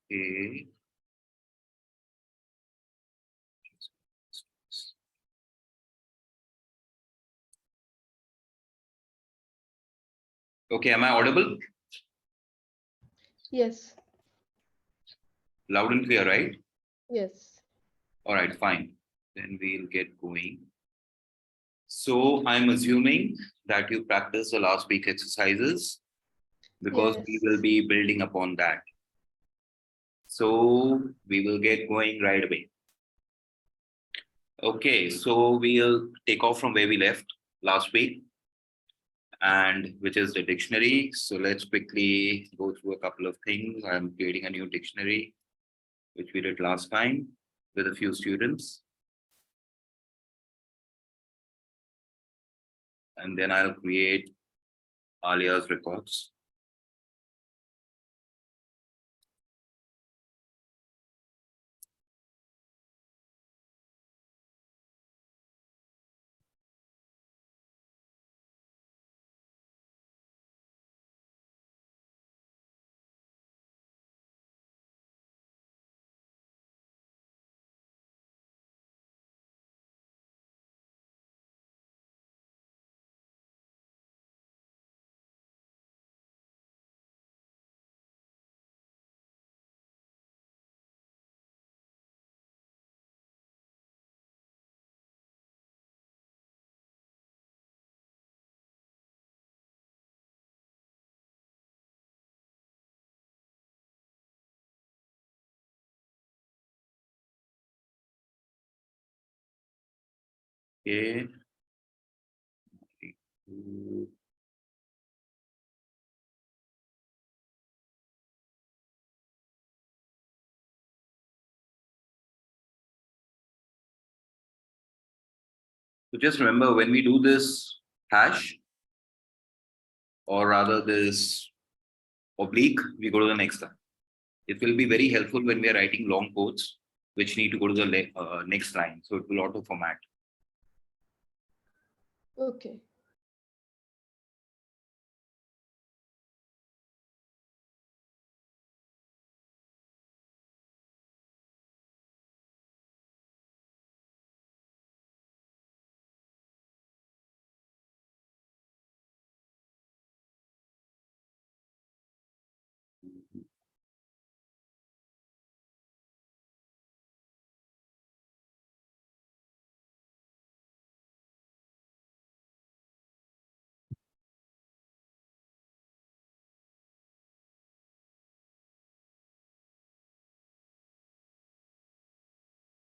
Okay. Okay, am I audible? Yes. Loud and clear, right? Yes. All right, fine. Then we'll get going. So I'm assuming that you practiced the last week exercises because we will Yes. be building upon that. So we will get going right away. Okay, so we'll take off from where we left last week, and which is the dictionary. So let's quickly go through a couple of things. I'm creating a new dictionary, which we did last time with a few students. And then I'll create Alia's records. Okay. So just remember when we do this hash, or rather this oblique, we go to the next line. It will be very helpful when we are writing long codes, which need to go to the next line. So it will auto format. Okay.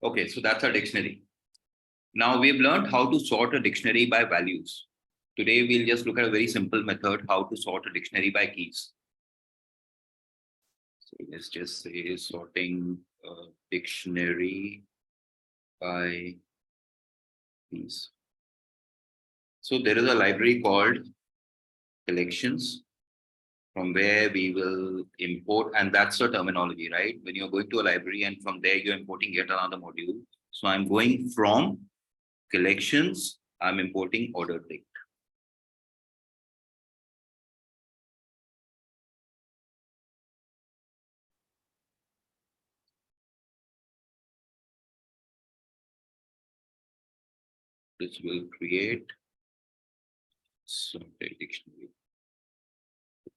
Okay, so that's our dictionary. Now we've learned how to sort a dictionary by values. Today we'll just look at a very simple method how to sort a dictionary by keys. So let's just say sorting a dictionary by keys. So there is a library called collections from where we will import, and that's the terminology, right? When you're going to a library and from there you're importing yet another module. So I'm going from collections, I'm importing ordered date. This will create sorted dictionary.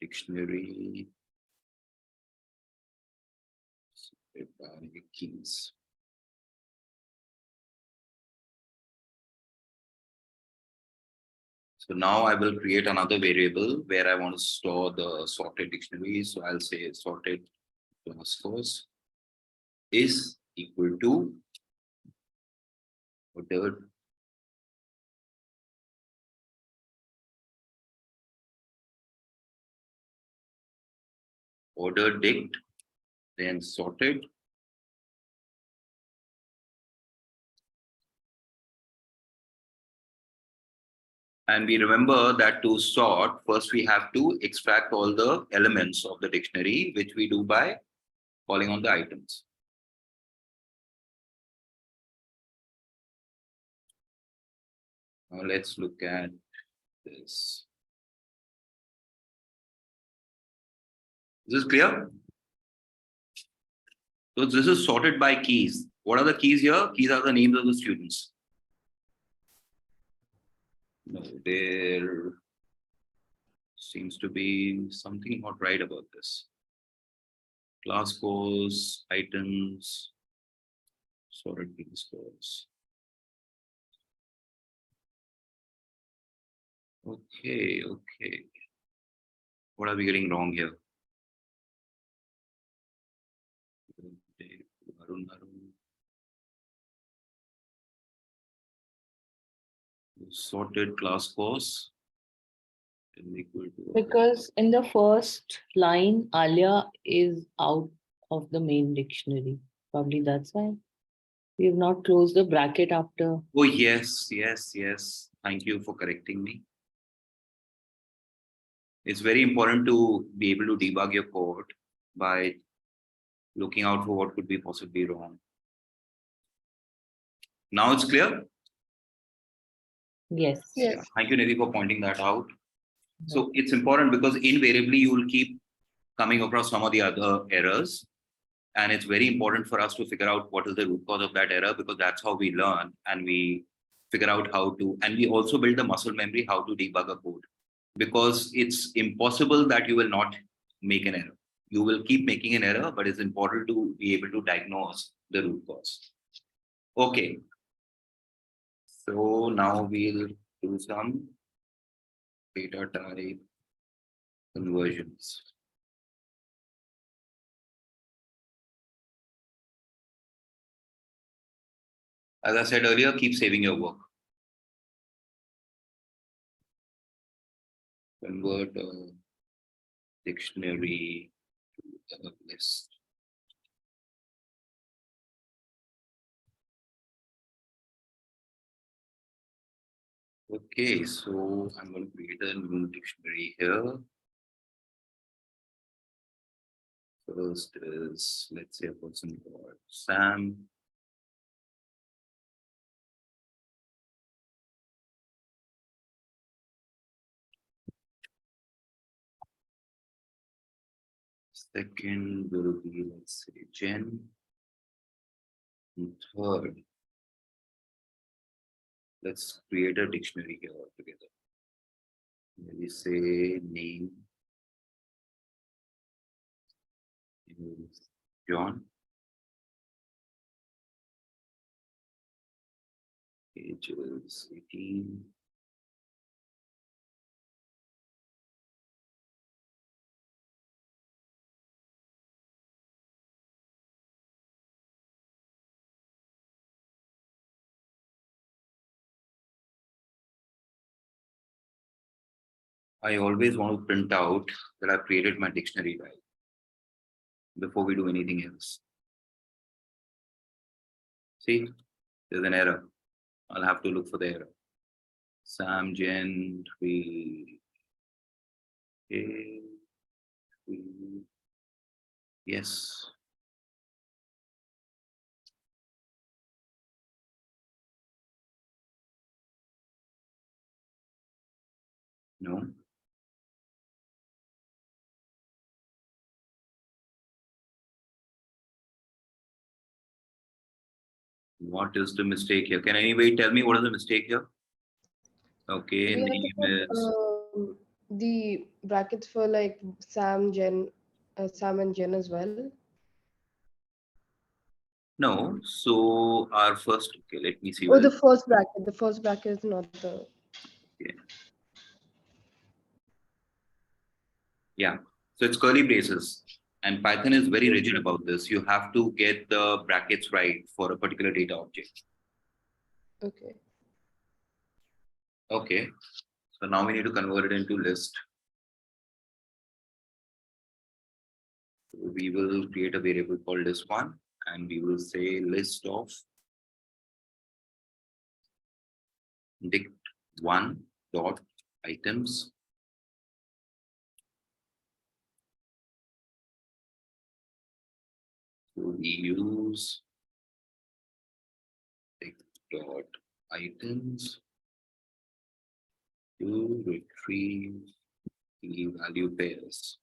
Dictionary sorted by keys. So now I will create another variable where I want to store the sorted dictionary. So I'll say sorted class is equal to ordered dict, then sorted. And we remember that to sort, first we have to extract all the elements of the dictionary, which we do by calling on the items. Now let's look at this. Is this clear? So this is sorted by keys. What are the keys here? Keys are the names of the students. No, there seems to be something not right about this. Class scores, items, sorted key scores. Okay. What are we getting wrong here? Sorted class scores is equal to. Because in the first line, Alia is out of the main dictionary. Probably that's why we have not closed the bracket after. Oh, yes. Thank you for correcting me. It's very important to be able to debug your code by looking out for what could be possibly wrong. Now it's clear? Yes. Yeah. Thank you, Nidhi, for pointing that out. So it's important because invariably you will keep coming across some of the other errors. And it's very important for us to figure out what is the root cause of that error, because that's how we learn and we figure out how to, and we also build the muscle memory how to debug a code, because it's impossible that you will not make an error. You will keep making an error, but it's important to be able to diagnose the root cause. Okay. So now we'll do some data type conversions. As I said earlier, keep saving your work. Convert a dictionary to a list. Okay, so I'm going to create a new dictionary here. First is, let's say, a person called Sam. Second will be, let's say, Jen. And third, let's create a dictionary here altogether. Maybe say name is John. Age is 18. I always want to print out that I've created my dictionary right before we do anything else. See, there's an error. I'll have to look for the error. Sam, Jen, yes. No. What is the mistake here? Can anybody tell me what is the mistake here? Okay, We have to name put is. the brackets for like Sam, Jen, Sam and Jen as well. No, so our first, okay, let me see Oh, whether. the first bracket. The first bracket is not the. Okay. Yeah, so it's curly braces. And Python is very rigid about this. You have to get the brackets right for a particular data object. Okay. Okay, so now we need to convert it into list. So we will create a variable called list1, and we will say list of dict1 dot items. So we use dict dot items to retrieve the value pairs.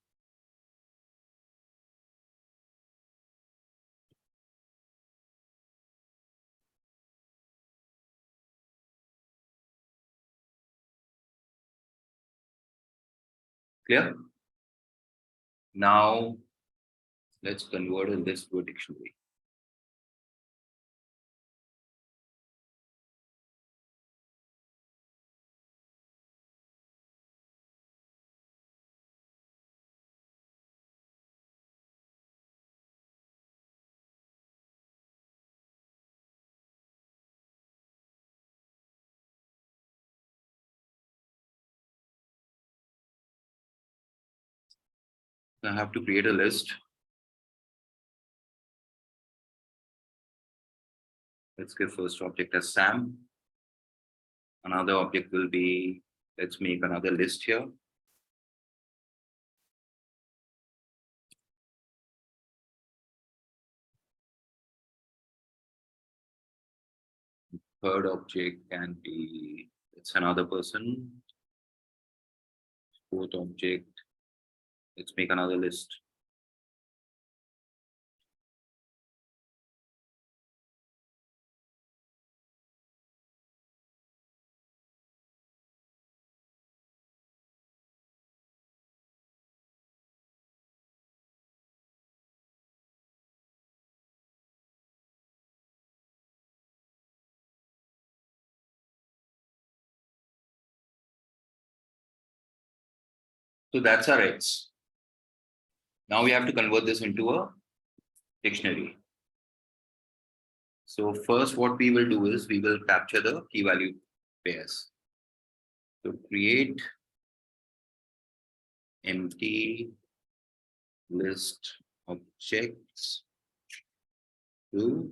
Clear? Now, let's convert a list to a dictionary. I have to create a list. Let's give first object as Sam. Another object will be, let's make another list here. Third object can be, it's another person. Fourth object, let's make another list. So that's our X. Now we have to convert this into a dictionary. So first what we will do is we will capture the key value pairs. So create empty list objects to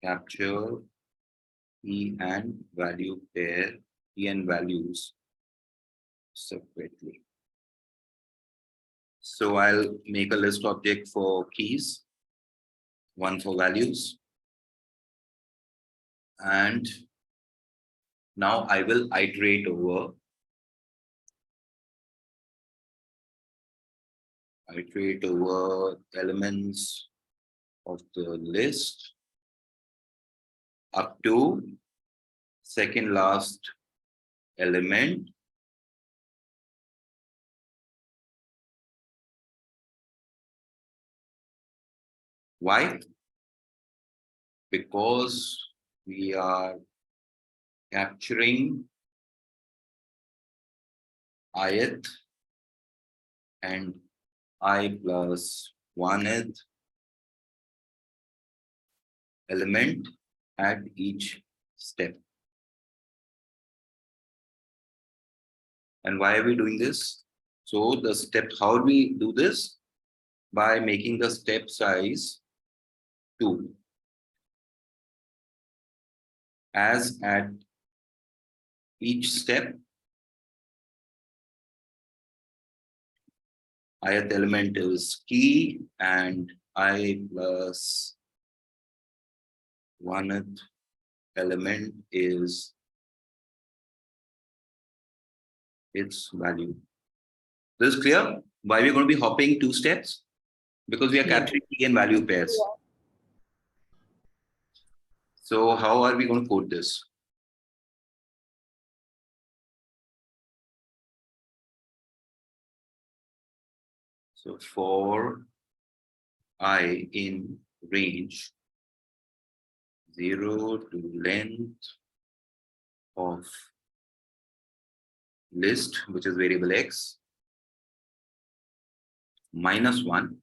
capture key and value pair, key and values separately. So I'll make a list object for keys, one for values, and now I will iterate over elements of the list up to second last element. Why? Because we are capturing ith and I plus 1th element at each step. And why are we doing this? So the step, how do we do this? By making the step size 2. As at each step, ith element is key and I plus 1th element is its value. This is clear? Why we're going to be hopping 2 steps? Because we are Yeah. capturing key and value pairs. So how are we going to code this? So for I in range 0 to length of list, which is variable x, minus 1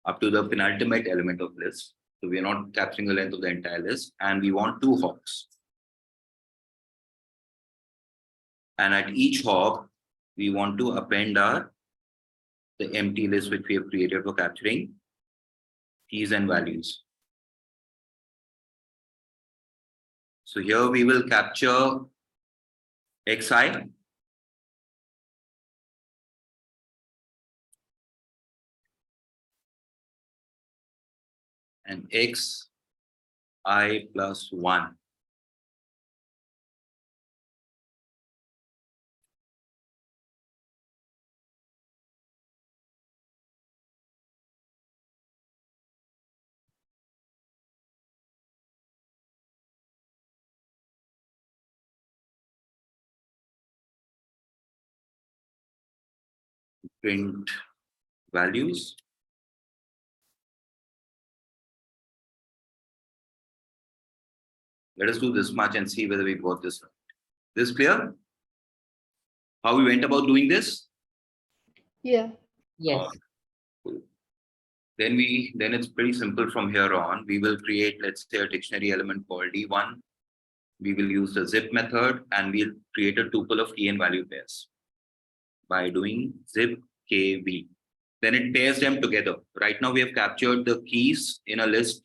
up to the penultimate element of list. So we are not capturing the length of the entire list, and we want 2 hops. And at each hop, we want to append the empty list which we have created for capturing keys and values. So here we will capture xi and xi plus 1. print values. Let us do this much and see whether we got this right. This clear? How we went about doing this? Yeah. Yes. Cool. Then it's pretty simple from here on. We will create, let's say, a dictionary element called D1. We will use the zip method and we'll create a tuple of key and value pairs by doing zip kv. Then it pairs them together. Right now we have captured the keys in a list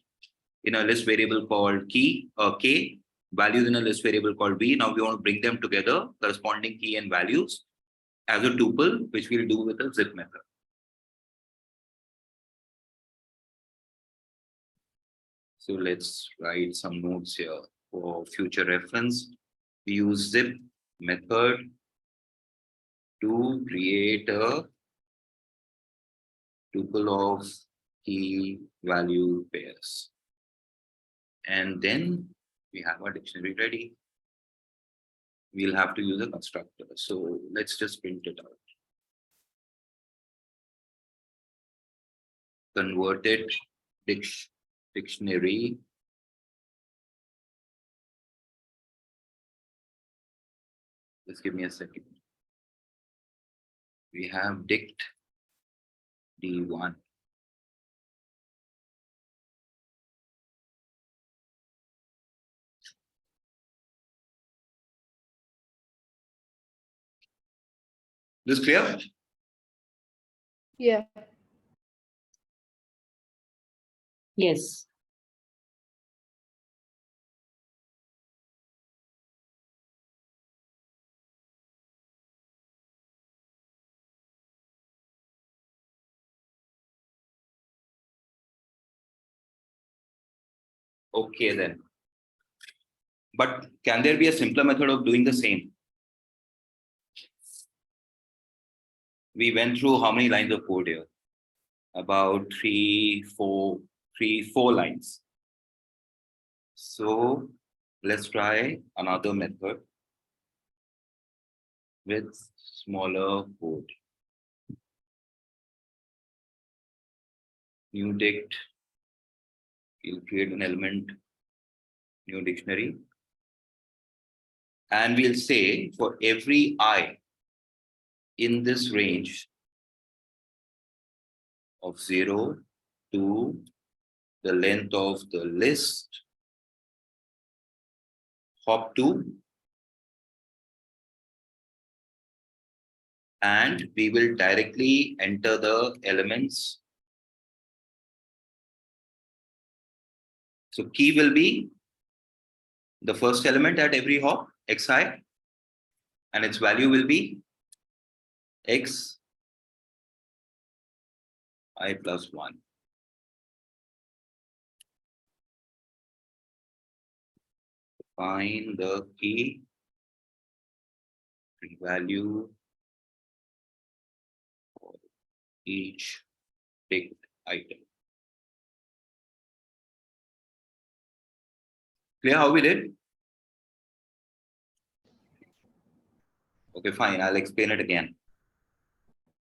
variable called key, k, values in a list variable called v. Now we want to bring them together, corresponding key and values, as a tuple, which we'll do with a zip method. So let's write some notes here for future reference. We use zip method to create a tuple of key value pairs. And then we have our dictionary ready. We'll have to use a constructor. So let's just print it out. Converted dictionary just give me a second. We have dict D1. This clear? Yeah. Yes. Okay then. But can there be a simpler method of doing the same? We went through how many lines of code here? About four lines. So let's try another method with smaller code. New dict, you'll create an element, new dictionary. And we'll say for every I in this range of 0 to the length of the list, hop to, and we will directly enter the elements. So key will be the first element at every hop, xi, and its value will be x I plus 1. Find the key value for each ticked item. Clear how we did? Okay, fine. I'll explain it again.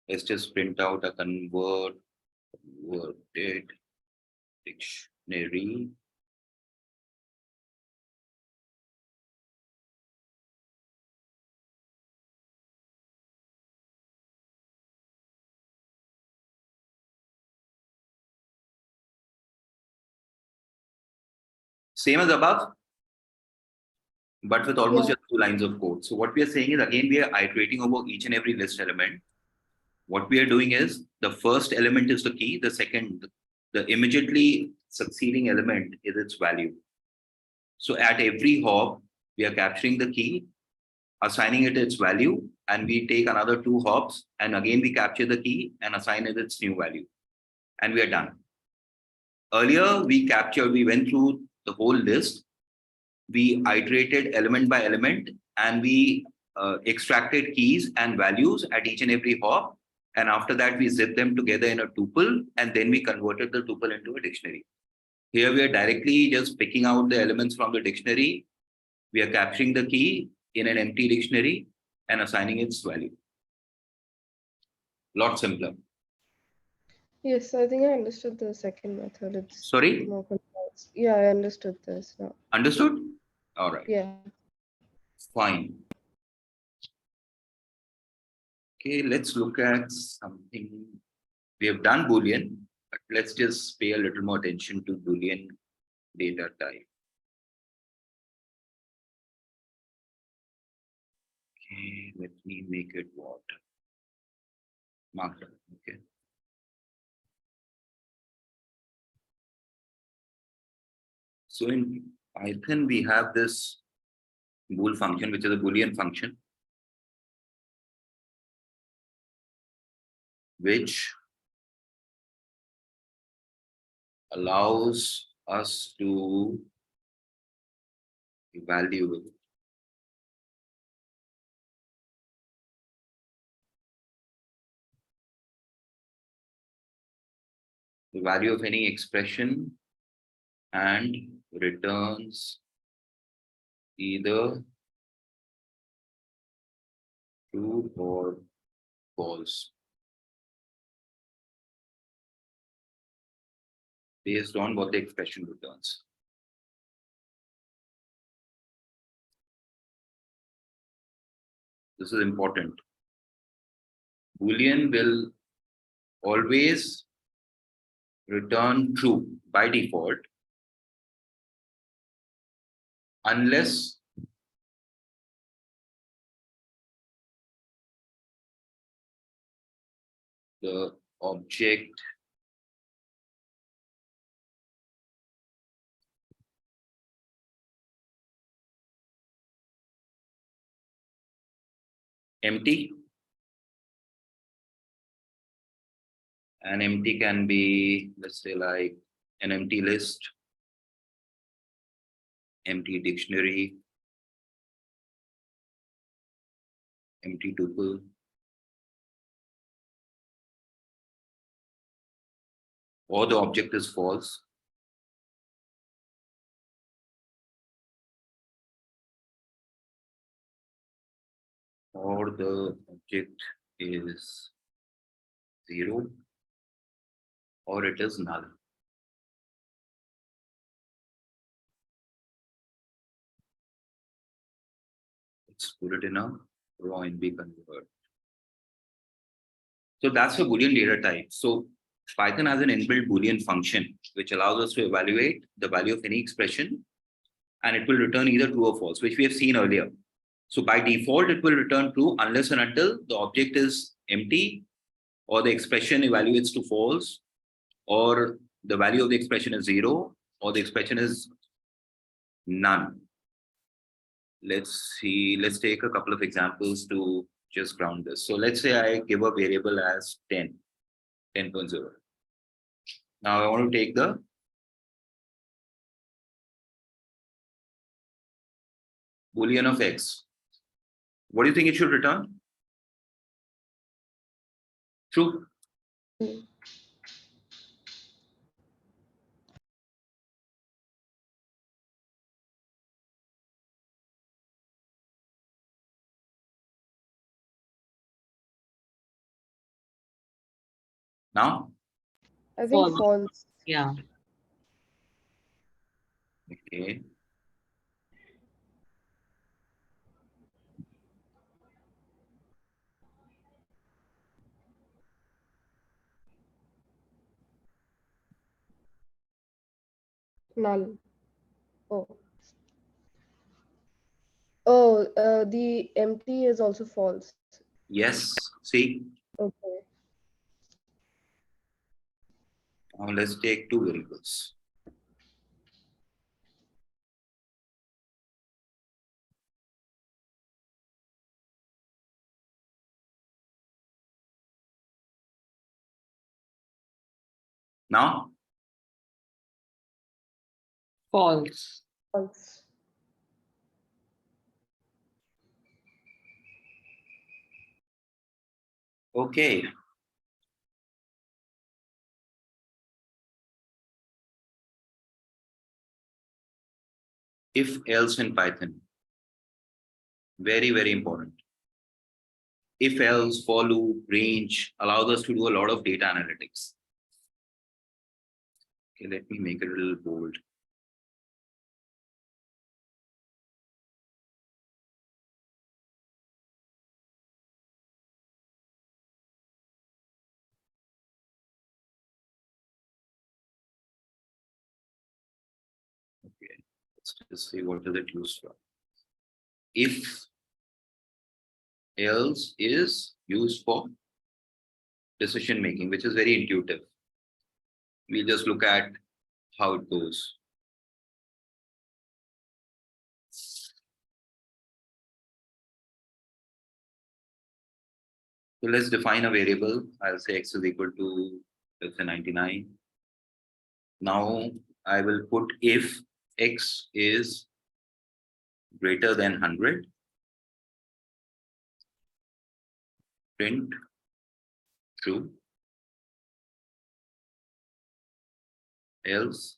Let's just print out a converted dictionary. Same as above, but with almost just 2 lines of code. So what we are saying is, again, we are iterating over each and every list element. What we are doing is, the first element is the key, the second, the immediately succeeding element is its value. So at every hop, we are capturing the key, assigning it its value, and we take another 2 hops, and again we capture the key and assign it its new value. And we are done. Earlier, we went through the whole list. We iterated element by element, and we extracted keys and values at each and every hop. And after that, we zipped them together in a tuple, and then we converted the tuple into a dictionary. Here, we are directly just picking out the elements from the dictionary. We are capturing the key in an empty dictionary and assigning its value. Lot simpler. Yes, I think I understood the second method. It's Sorry, more complex. Yeah, I understood this now. understood? All right, Yeah. fine. Okay, let's look at something. We have done Boolean, but let's just pay a little more attention to Boolean data type. Okay, let me make it what? Markdown. Okay. So in Python, we have this bool function, which is a Boolean function, which allows us to evaluate the value of any expression and returns either true or false based on what the expression returns. This is important. Boolean will always return true by default unless the object empty. An empty can be, let's say, like an empty list, empty dictionary, empty tuple, or the object is false. Or the object is 0, or it is null. Let's put it in a raw NB convert. So that's for Boolean data type. So Python has an inbuilt Boolean function which allows us to evaluate the value of any expression, and it will return either true or false, which we have seen earlier. So by default, it will return true unless and until the object is empty, or the expression evaluates to false, or the value of the expression is 0, or the expression is none. Let's see, let's take a couple of examples to just ground this. So let's say I give a variable as 10, 10.0. Now I want to take the Boolean of x. What do you think it should return? True. Mm. Now, I think False. false. Yeah. okay. Null. Oh. Oh, the empty is also false. Yes. See, Okay. now let's take two variables. Now, False. False. okay. If else in Python, very, very important. if else, for loop, range allows us to do a lot of data analytics. Okay, let me make it a little bold. Okay, let's just see what is it used for. If else is used for decision making, which is very intuitive. We'll just look at how it goes. So let's define a variable. I'll say x is equal to, let's say, 99. Now I will put if x is greater than 100, print true, else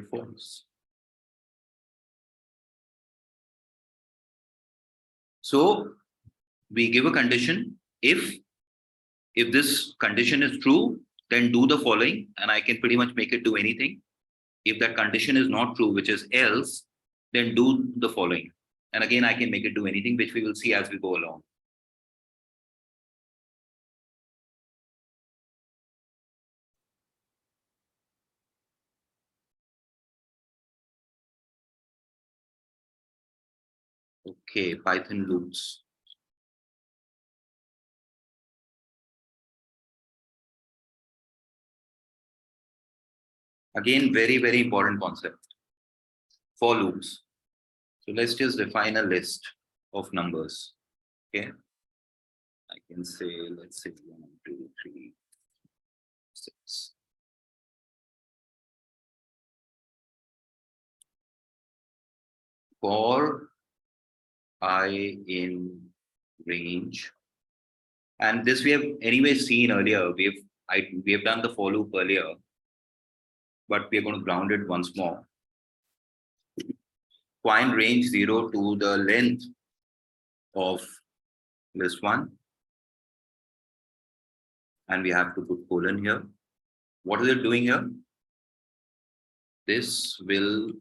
false. So we give a condition. If this condition is true, then do the following, and I can pretty much make it do anything. If that condition is not true, which is else, then do the following. And again, I can make it do anything, which we will see as we go along. Okay, Python loops. Again, very, very important concept. For loops. So let's just define a list of numbers. Okay. I can say, let's say 1, 2, 3, 6. For I in range. And this we have anyway seen earlier. We have done the for loop earlier, but we are going to ground it once more. Find range 0 to the length of list 1. And we have to put colon here. What is it doing here? This will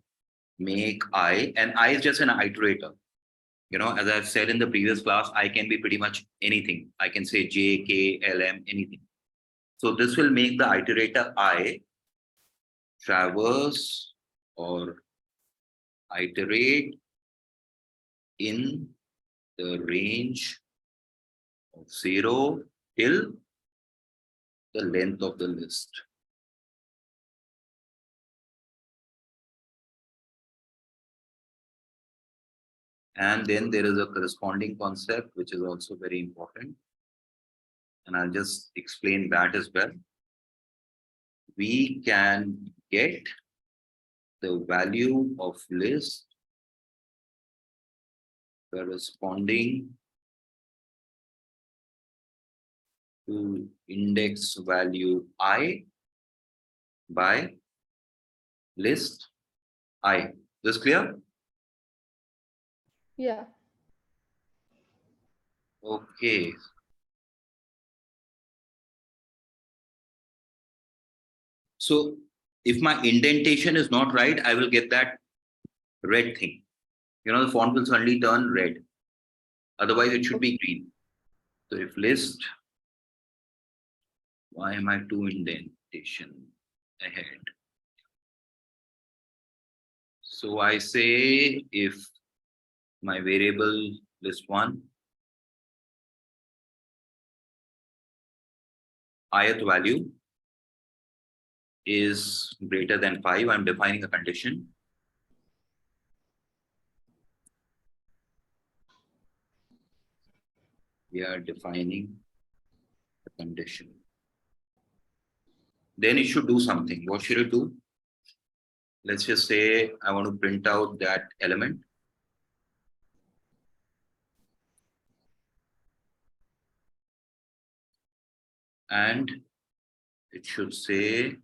make I, and I is just an iterator. You know, as I've said in the previous class, I can be pretty much anything. I can say J, K, L, M, anything. So this will make the iterator I traverse or iterate in the range of 0 till the length of the list. And then there is a corresponding concept, which is also very important. And I'll just explain that as well. We can get the value of list corresponding to index value I by list I. This clear? Yeah. Okay. So if my indentation is not right, I will get that red thing. You know, the font will suddenly turn red. Otherwise, it should be green. So if list, why am I 2 indentation ahead? So I say if my variable list 1, ith value is greater than 5, I'm defining a condition. We are defining a condition. Then it should do something. What should it do? Let's just say I want to print out that element. And it should say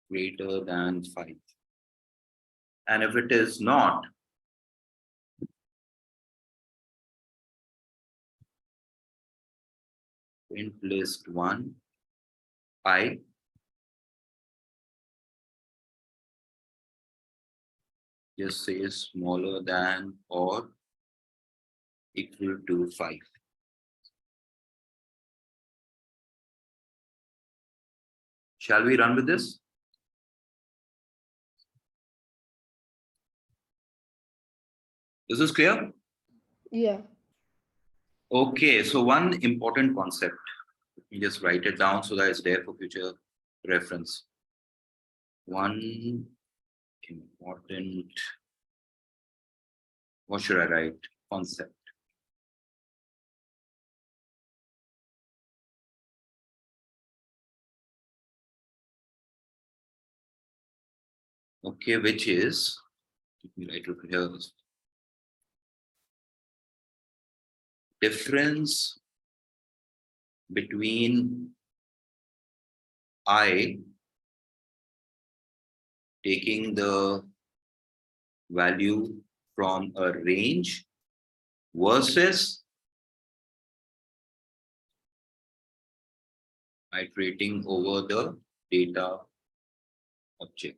greater than 5. And if it is not, print list 1 I just say smaller than or equal to 5. Shall we run with this? This is clear? Yeah. Okay, so one important concept. Let me just write it down so that it's there for future reference. One important, what should I write? Concept. Okay, which is, let me write it here. Difference between I taking the value from a range versus iterating over the data object.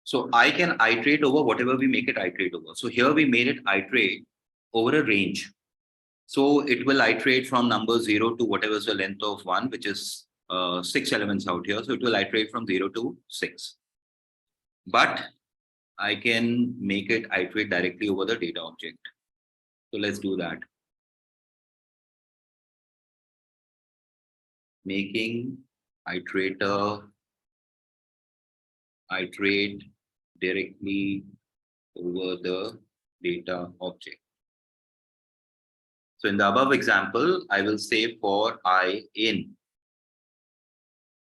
So I can iterate over whatever we make it iterate over. So here we made it iterate over a range. So it will iterate from number 0 to whatever is the length of 1, which is 6 elements out here. So it will iterate from 0 to 6. But I can make it iterate directly over the data object. So let's do that. Making iterator iterate directly over the data object. So in the above example, I will say for I in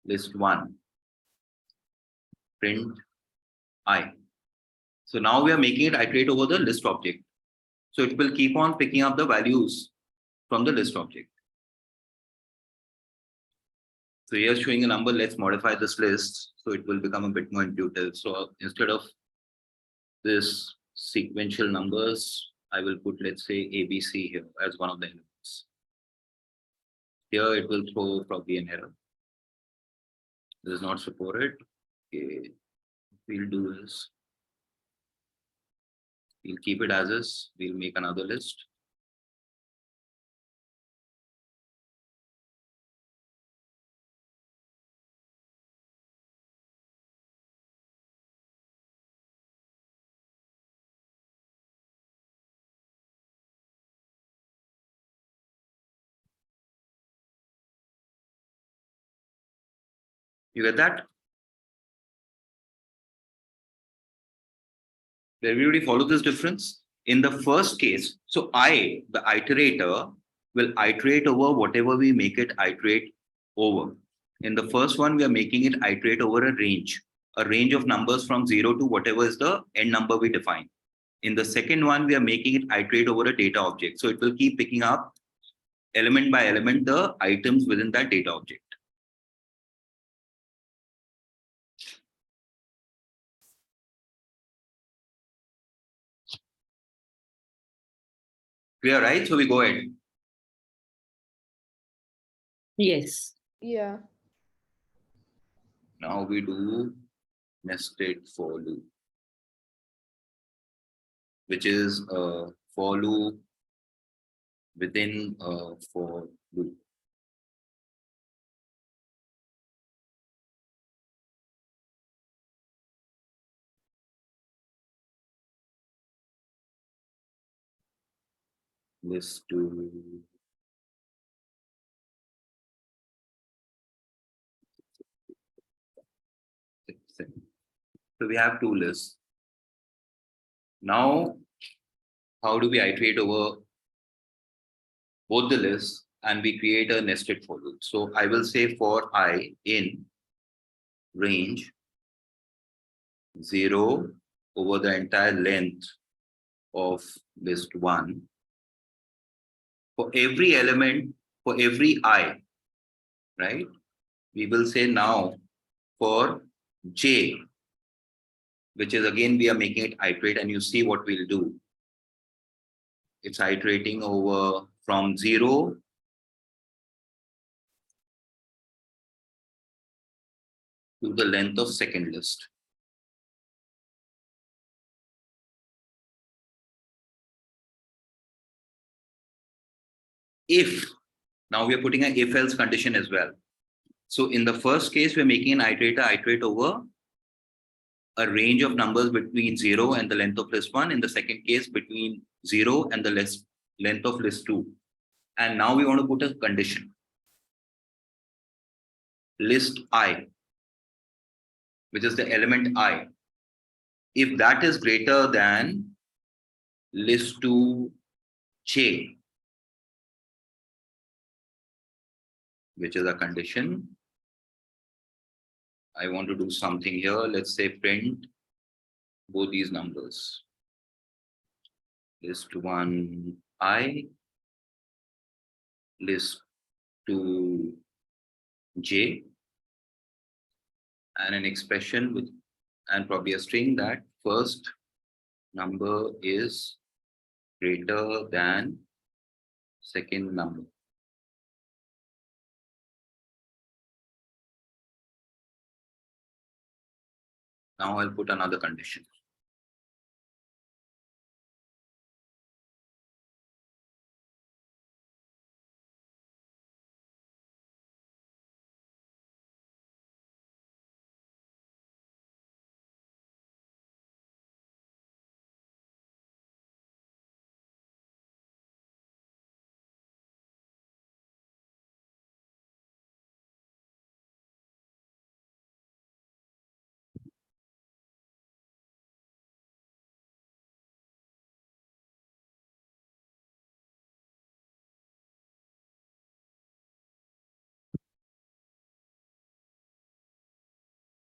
list 1, print I. So now we are making it iterate over the list object. So it will keep on picking up the values from the list object. So here showing a number, let's modify this list so it will become a bit more intuitive. So instead of this sequential numbers, I will put, let's say, ABC here as one of the elements. Here it will throw probably an error. This is not supported. Okay. What we'll do is we'll keep it as is. We'll make another list. You get that? Did everybody follow this difference? In the first case, so I, the iterator, will iterate over whatever we make it iterate over. In the first one, we are making it iterate over a range of numbers from 0 to whatever is the end number we define. In the second one, we are making it iterate over a data object. So it will keep picking up element by element the items within that data object. Clear, right? So we go ahead. Yes. Yeah. Now we do nested for loop, which is a for loop within a for loop. List to so we have two lists. Now, how do we iterate over both the lists and we create a nested for loop? So I will say for I in range 0 over the entire length of list 1, for every element, for every I, right? We will say now for J, which is again, we are making it iterate, and you see what we'll do. It's iterating over from 0 to the length of second list. If, now we are putting an if else condition as well. So in the first case, we're making an iterator iterate over a range of numbers between 0 and the length of list 1. In the second case, between 0 and the length of list 2. And now we want to put a condition. List I, which is the element I. If that is greater than list 2 J, which is a condition, I want to do something here. Let's say print both these numbers. List 1 I, list 2 J, and an expression with, and probably a string that first number is greater than second number. Now I'll put another condition.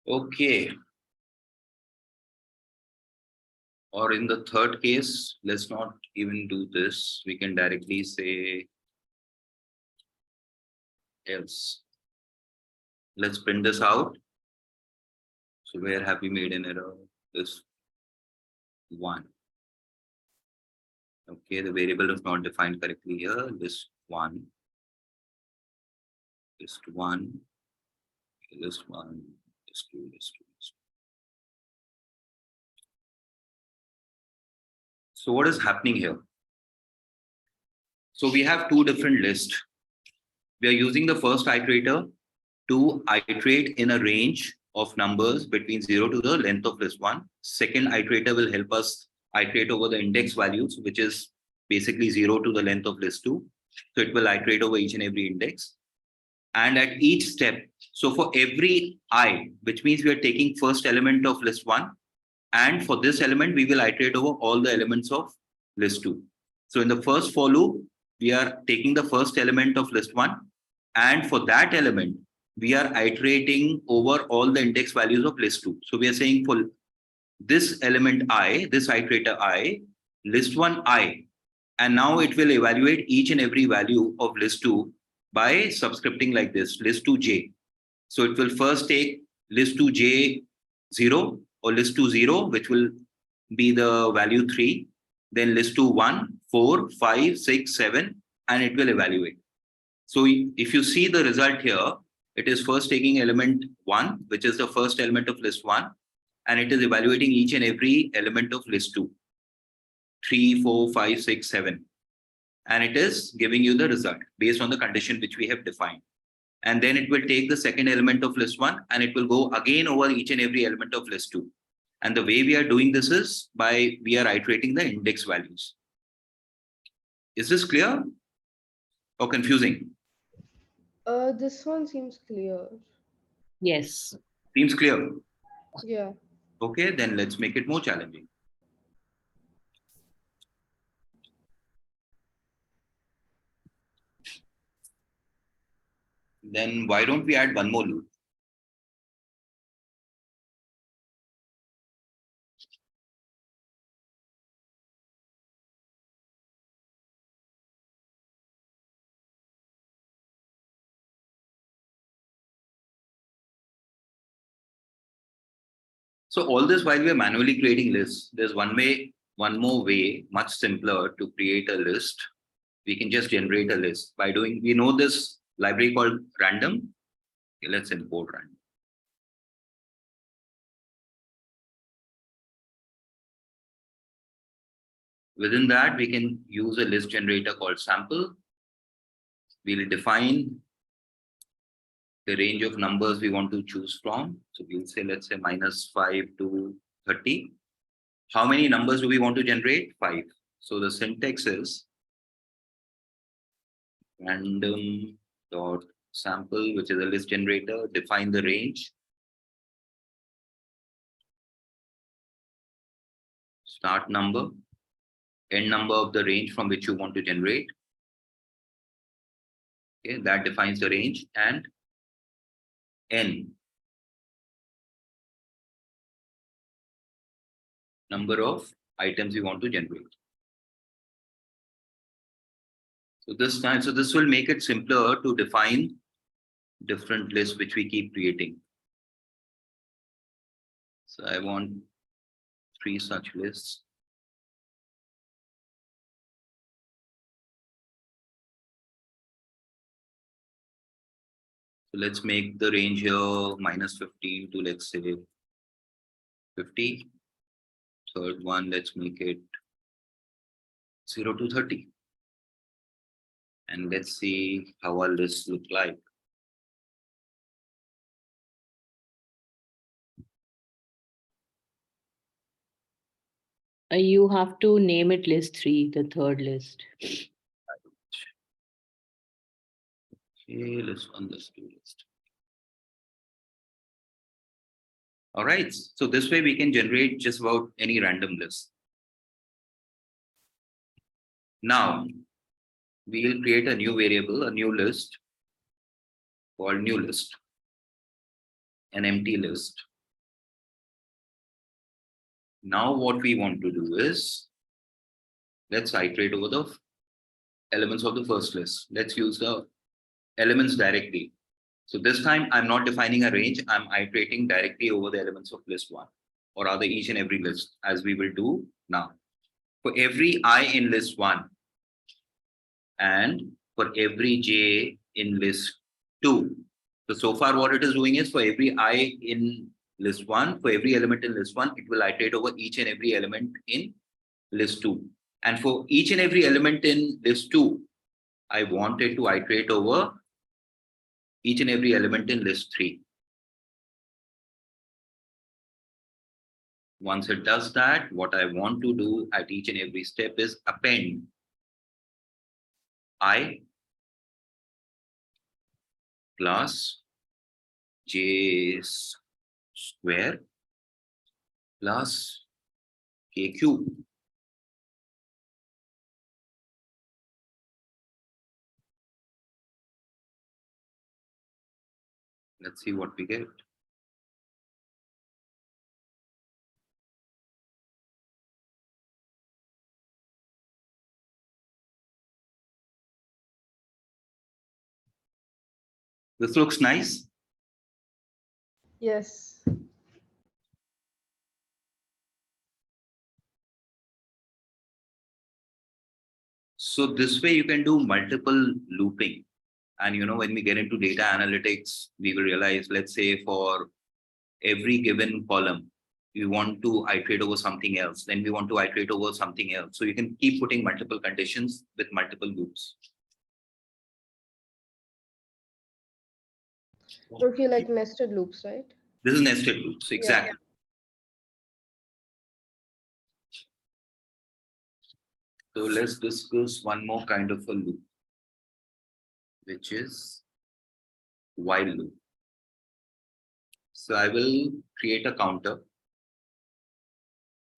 Okay. Or in the third case, let's not even do this. We can directly say else. Let's print this out. So where have we made an error? This 1. Okay, the variable is not defined correctly here. List 1. List 1. List 1. List 2. List 2. List 2. So what is happening here? So we have two different lists. We are using the first iterator to iterate in a range of numbers between 0 to the length of list 1. Second iterator will help us iterate over the index values, which is basically 0 to the length of list 2. So it will iterate over each and every index. And at each step, so for every I, which means we are taking first element of list 1, and for this element, we will iterate over all the elements of list 2. So in the first for loop, we are taking the first element of list 1, and for that element, we are iterating over all the index values of list 2. So we are saying for this element I, this iterator I, list 1 I, and now it will evaluate each and every value of list 2 by subscripting like this, list 2 J. So it will first take list 2 J 0 or list 2 0, which will be the value 3, then list 2 1, 4, 5, 6, 7, and it will evaluate. So if you see the result here, it is first taking element 1, which is the first element of list 1, and it is evaluating each and every element of list 2, 3, 4, 5, 6, 7. And it is giving you the result based on the condition which we have defined. And then it will take the second element of list 1 and it will go again over each and every element of list 2. And the way we are doing this is by we are iterating the index values. Is this clear or confusing? This one seems clear. Yes. Seems clear. Yeah. Okay, then let's make it more challenging. Then why don't we add one more loop? So all this while we are manually creating lists, there's one more way, much simpler to create a list. We can just generate a list by doing, we know this library called random. Okay, let's import random. Within that, we can use a list generator called sample. We'll define the range of numbers we want to choose from. So we'll say, let's say -5 to 30. How many numbers do we want to generate? 5. So the syntax is random dot sample, which is a list generator, define the range, start number, end number of the range from which you want to generate. Okay, that defines the range, and n, number of items you want to generate. So this will make it simpler to define different lists which we keep creating. So I want 3 such lists. So let's make the range here -15 to, let's say, 50. Third one, let's make it 0 to 30. And let's see how our lists look like. You have to name it list 3, the third list. Okay, let's run this to list. All right, so this way we can generate just about any random list. Now, we will create a new variable, a new list called new list, an empty list. Now what we want to do is, let's iterate over the elements of the first list. Let's use the elements directly. So this time I'm not defining a range, I'm iterating directly over the elements of list 1, or rather each and every list, as we will do now. For every I in list 1 and for every j in list 2. So far what it is doing is, for every I in list 1, for every element in list 1, it will iterate over each and every element in list 2. And for each and every element in list 2, I want it to iterate over each and every element in list 3. Once it does that, what I want to do at each and every step is append I plus j square plus k cube. Let's see what we get. This looks nice. Yes. So this way you can do multiple looping. And when we get into data analytics, we will realize, let's say for every given column, we want to iterate over something else. Then we want to iterate over something else. So you can keep putting multiple conditions with multiple loops. Okay, like nested loops, right? This is nested loops, exactly. So let's discuss one more kind of a loop, which is while loop. So I will create a counter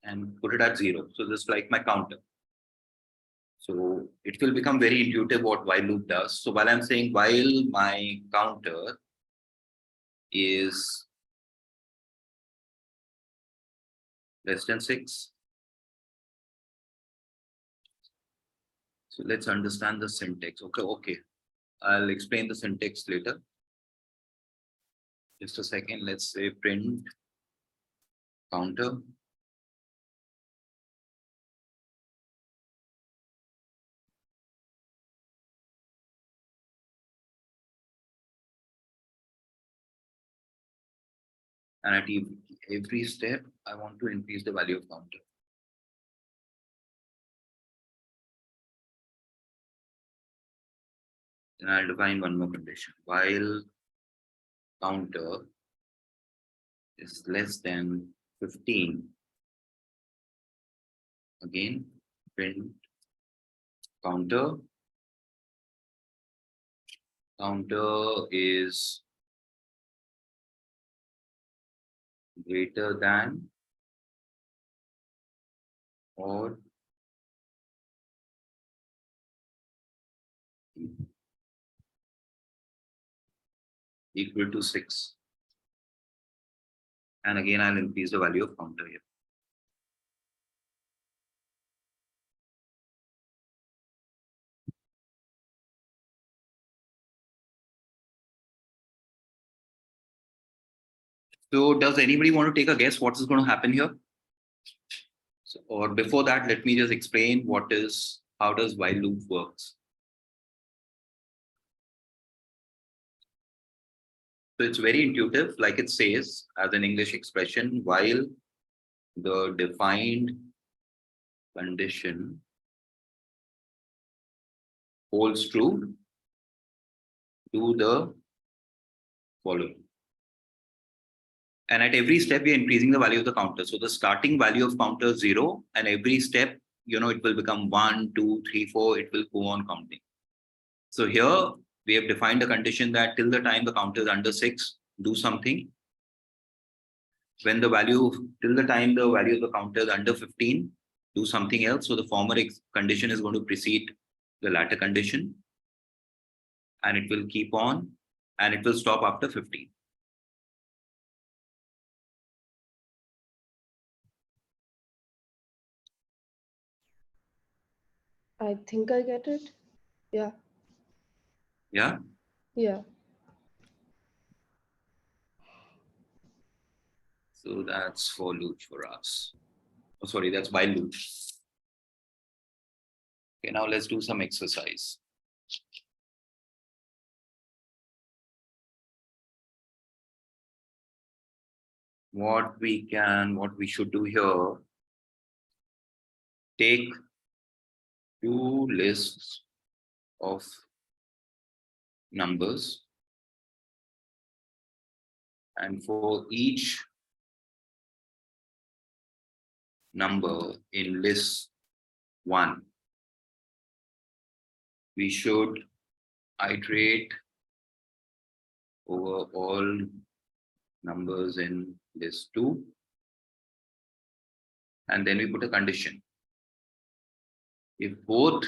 and put it at 0. So this is like my counter. So it will become very intuitive what while loop does. So while I'm saying while my counter is less than 6. So let's understand the syntax. Okay. I'll explain the syntax later. Just a second. Let's say print counter. And at every step, I want to increase the value of counter. Then I'll define one more condition. While counter is less than 15, again, print counter. Counter is greater than or equal to 6. And again, I'll increase the value of counter here. So does anybody want to take a guess what is going to happen here? So, or before that, let me just explain how does while loop works. So it's very intuitive, like it says as an English expression, while the defined condition holds true, do the following. And at every step, we are increasing the value of the counter. So the starting value of counter is 0, and every step, it will become 1, 2, 3, 4, it will go on counting. So here we have defined a condition that till the time the counter is under 6, do something. When till the time the value of the counter is under 15, do something else. So the former condition is going to precede the latter condition, and it will keep on, and it will stop after 15. I think I get it. Yeah. Yeah. Yeah. So that's for loop for us. Oh, sorry, that's while loop. Okay, now let's do some exercise. What we should do here, take 2 lists of numbers, and for each number in list 1, we should iterate over all numbers in list 2, and then we put a condition. If both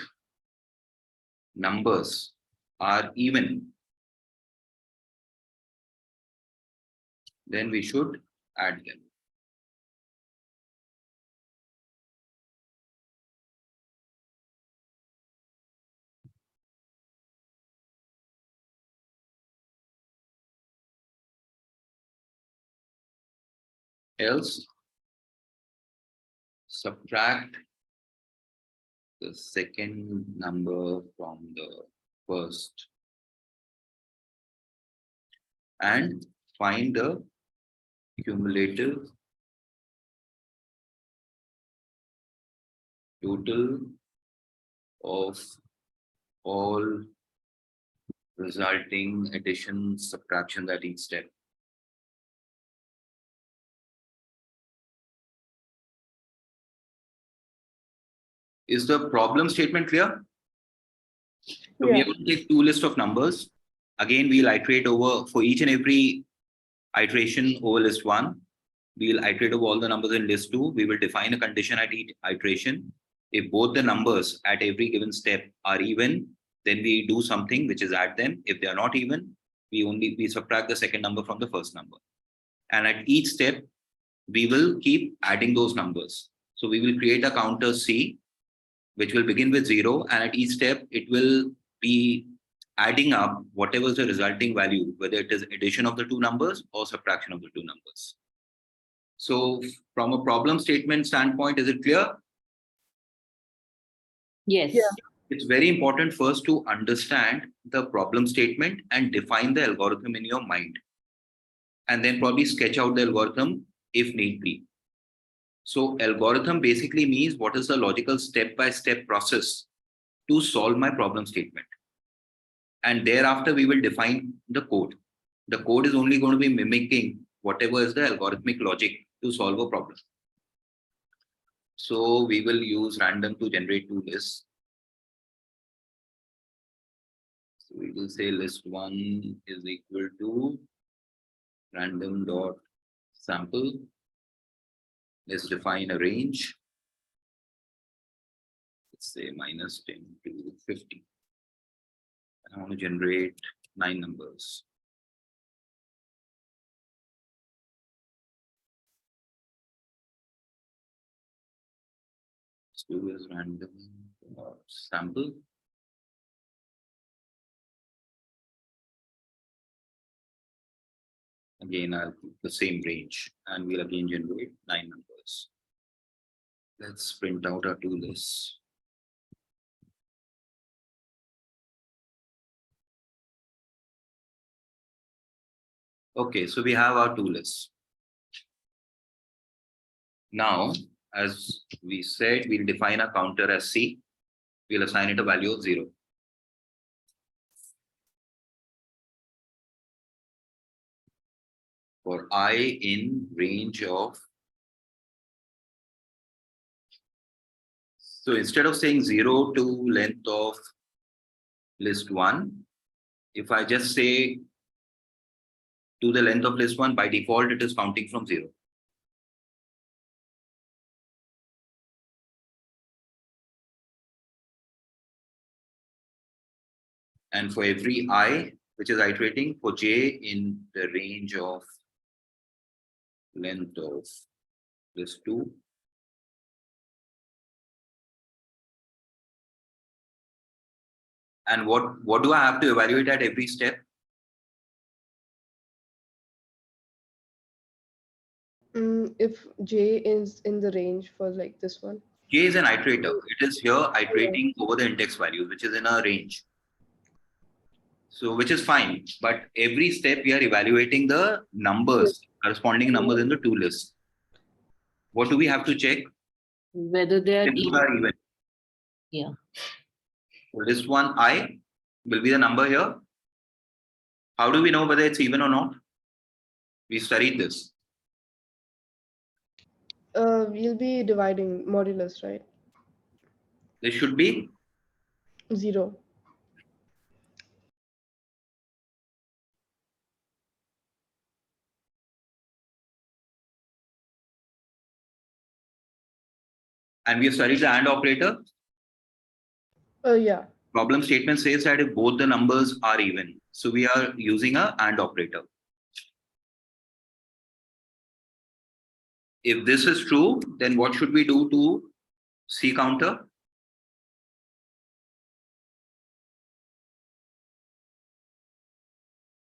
numbers are even, then we should add them. Else, subtract the second number from the first and find the cumulative total of all resulting additions, subtractions at each step. Is the problem statement clear? So we are going to take 2 lists of numbers. Again, we'll iterate over for each and every iteration over list 1. We'll iterate over all the numbers in list 2. We will define a condition at each iteration. If both the numbers at every given step are even, then we do something which is add them. If they are not even, we subtract the second number from the first number. And at each step, we will keep adding those numbers. So we will create a counter C, which will begin with 0, and at each step, it will be adding up whatever is the resulting value, whether it is addition of the 2 numbers or subtraction of the 2 numbers. So from a problem statement standpoint, is it clear? Yes. Yeah. It's very important first to understand the problem statement and define the algorithm in your mind. And then probably sketch out the algorithm if need be. So algorithm basically means what is the logical step-by-step process to solve my problem statement. And thereafter, we will define the code. The code is only going to be mimicking whatever is the algorithmic logic to solve a problem. So we will use random to generate two lists. So we will say list one is equal to random dot sample. Let's define a range. Let's say minus 10 to 50. I want to generate 9 numbers. Let's do is random sample. Again, I'll keep the same range and we'll again generate 9 numbers. Let's print out our two lists. Okay, so we have our two lists. Now, as we said, we'll define a counter as C. We'll assign it a value of 0. For I in range of. So instead of saying 0 to length of list 1, if I just say to the length of list 1, by default, it is counting from 0. And for every I, which is iterating, for j in the range of length of list 2, and what do I have to evaluate at every step? If J is in the range for like this one. J is an iterator. It is here iterating over the index values, which is in a range. So, which is fine. But every step we are evaluating the numbers, corresponding numbers in the two lists. What do we have to check? Whether they are If are even. Yeah. So list 1 I will be the number here. How do we know whether it's even or not? We studied this. We'll be dividing modulus, right? This should be 0. and we have studied the AND operator. Yeah. Problem statement says that if both the numbers are even, so we are using a AND operator. If this is true, then what should we do to C counter?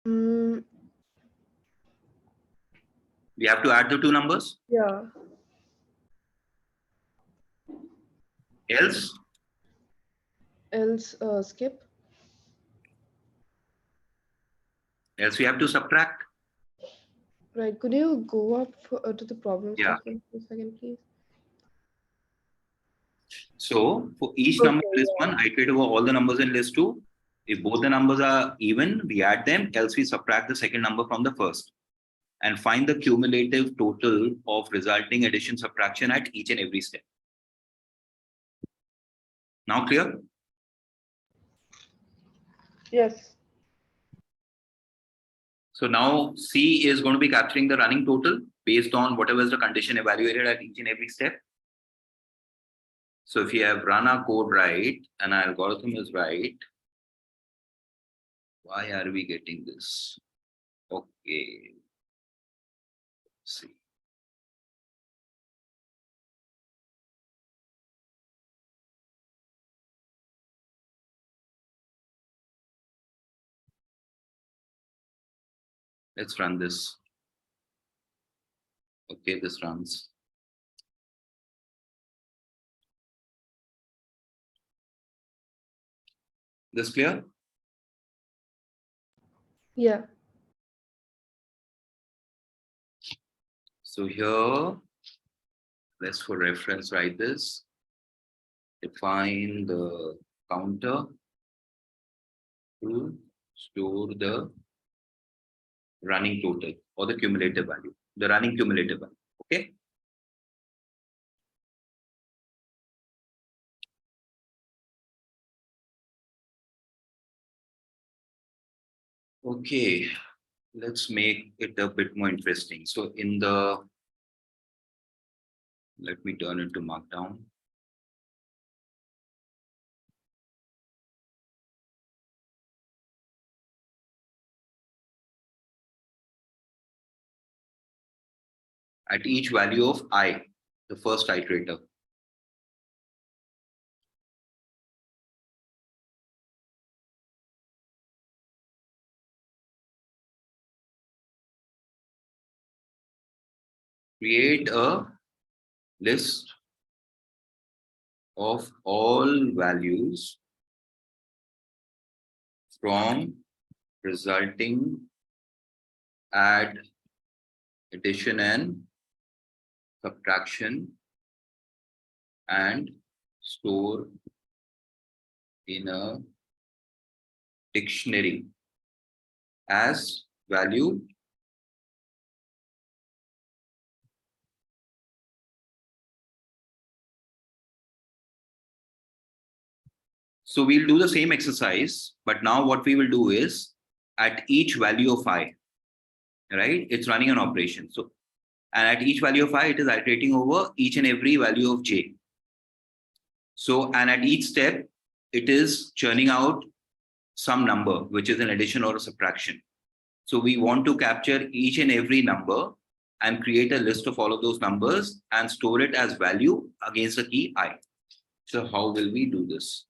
Mm, We have to add the two numbers. yeah. Else, Else skip. we have to subtract. Right. Could you go up to the problem Yeah. statement for a second, please? So for each number in list yeah. 1, iterate over all the numbers in list 2. If both the numbers are even, we add them, else we subtract the second number from the first and find the cumulative total of resulting addition subtraction at each and every step. Now clear? Yes. So now C is going to be capturing the running total based on whatever is the condition evaluated at each and every step. So if you have run our code right and our algorithm is right, why are we getting this? Okay. See. Let's run this. Okay, this runs. This clear? Yeah. So here, let's for reference write this. Define the counter to store the running total or the cumulative value, the running cumulative value. Okay. Okay, let's make it a bit more interesting. So in the, let me turn it to Markdown. At each value of I, the first iterator, create a list of all values from resulting, add, addition and subtraction, and store in a dictionary as value. So we'll do the same exercise, but now what we will do is at each value of I, right? It's running an operation. So, and at each value of I, it is iterating over each and every value of J. So, and at each step, it is churning out some number, which is an addition or a subtraction. So we want to capture each and every number and create a list of all of those numbers and store it as value against the key I. So how will we do this?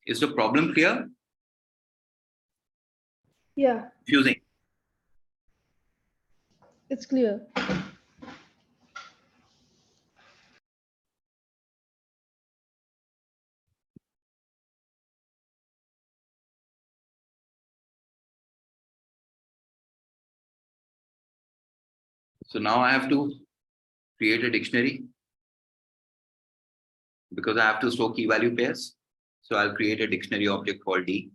Is the problem clear? Yeah, Confusing. it's clear. So now I have to create a dictionary because I have to store key value pairs. So I'll create a dictionary object called D.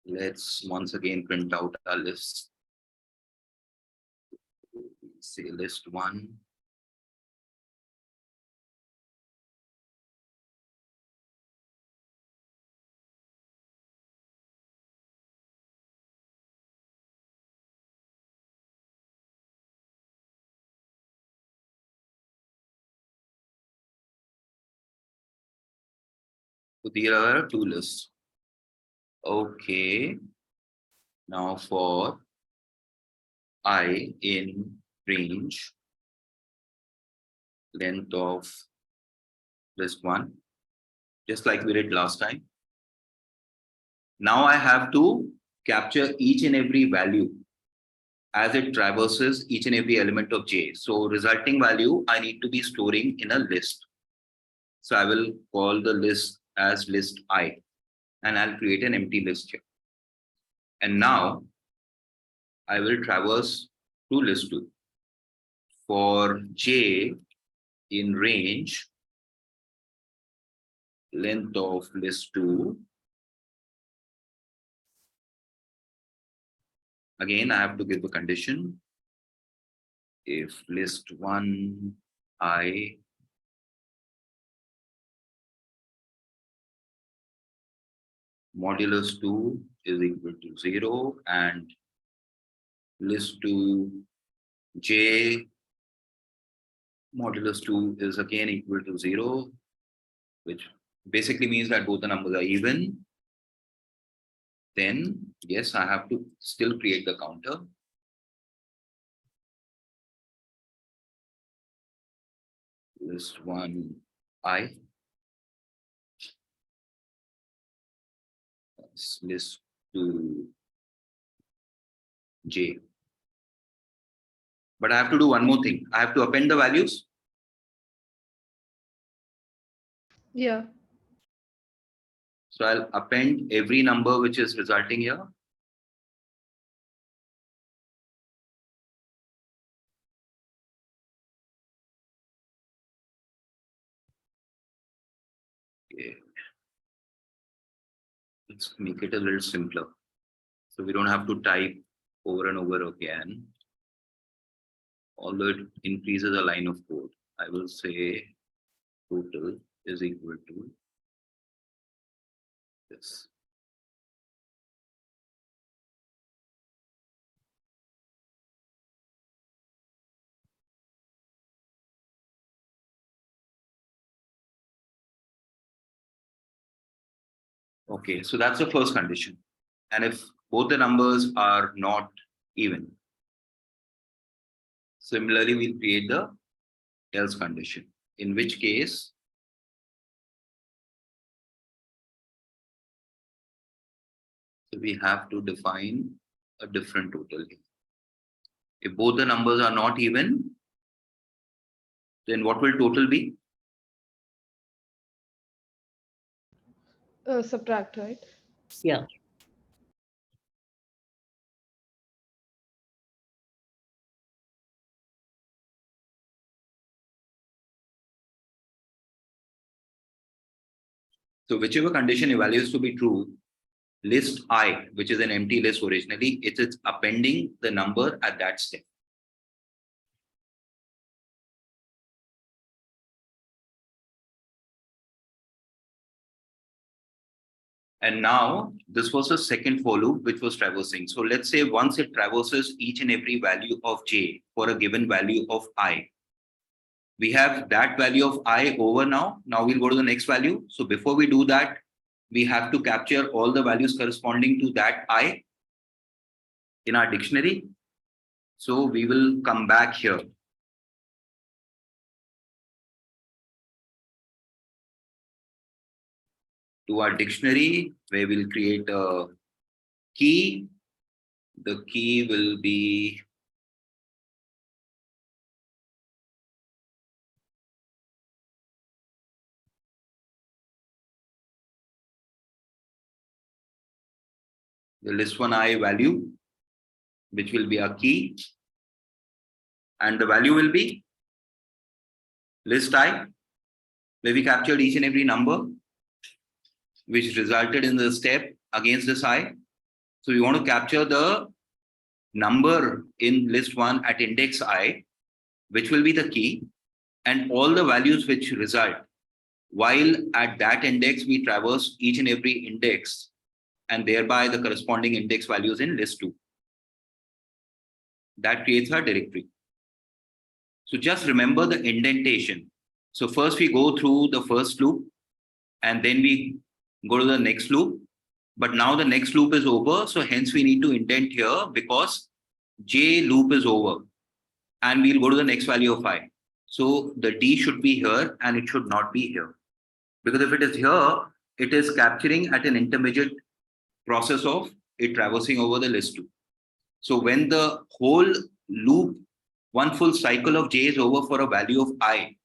Let's once again print out our list. Say list one. So there are two lists. Okay. Now for I in range, length of list one, just like we did last time. Now I have to capture each and every value as it traverses each and every element of J. So resulting value, I need to be storing in a list. So I will call the list as list I, and I'll create an empty list here. And now I will traverse to list two. For J in range, length of list two. Again, I have to give a condition. If list one I modulus 2 is equal to 0 and list 2 J modulus 2 is again equal to 0, which basically means that both the numbers are even, then yes, I have to still create the counter. List 1 I, list 2 J. But I have to do one more thing. I have to append the values. Yeah. So I'll append every number which is resulting here. Okay. Let's make it a little simpler. So we don't have to type over and over again. Although it increases a line of code, I will say total is equal to this. Okay, so that's the first condition. And if both the numbers are not even, similarly, we'll create the else condition, in which case so we have to define a different total here. If both the numbers are not even, then what will total be? Subtract, right? Yeah. So whichever condition evaluates to be true, list I, which is an empty list originally, it is appending the number at that step. And now this was a second for loop which was traversing. So let's say once it traverses each and every value of j for a given value of I, we have that value of I over now. Now we'll go to the next value. So before we do that, we have to capture all the values corresponding to that I in our dictionary. So we will come back here. To our dictionary, where we'll create a key. The key will be the list one I value, which will be a key. And the value will be list I, where we captured each and every number, which resulted in the step against this I. So we want to capture the number in list one at index I, which will be the key, and all the values which result. While at that index, we traverse each and every index, and thereby the corresponding index values in list two. That creates our directory. So just remember the indentation. So first we go through the first loop, and then we go to the next loop. But now the next loop is over, so hence we need to indent here because j loop is over, and we'll go to the next value of I. So the d should be here, and it should not be here. Because if it is here, it is capturing at an intermediate process of it traversing over the list two. So when the whole loop, one full cycle of j is over for a value of I,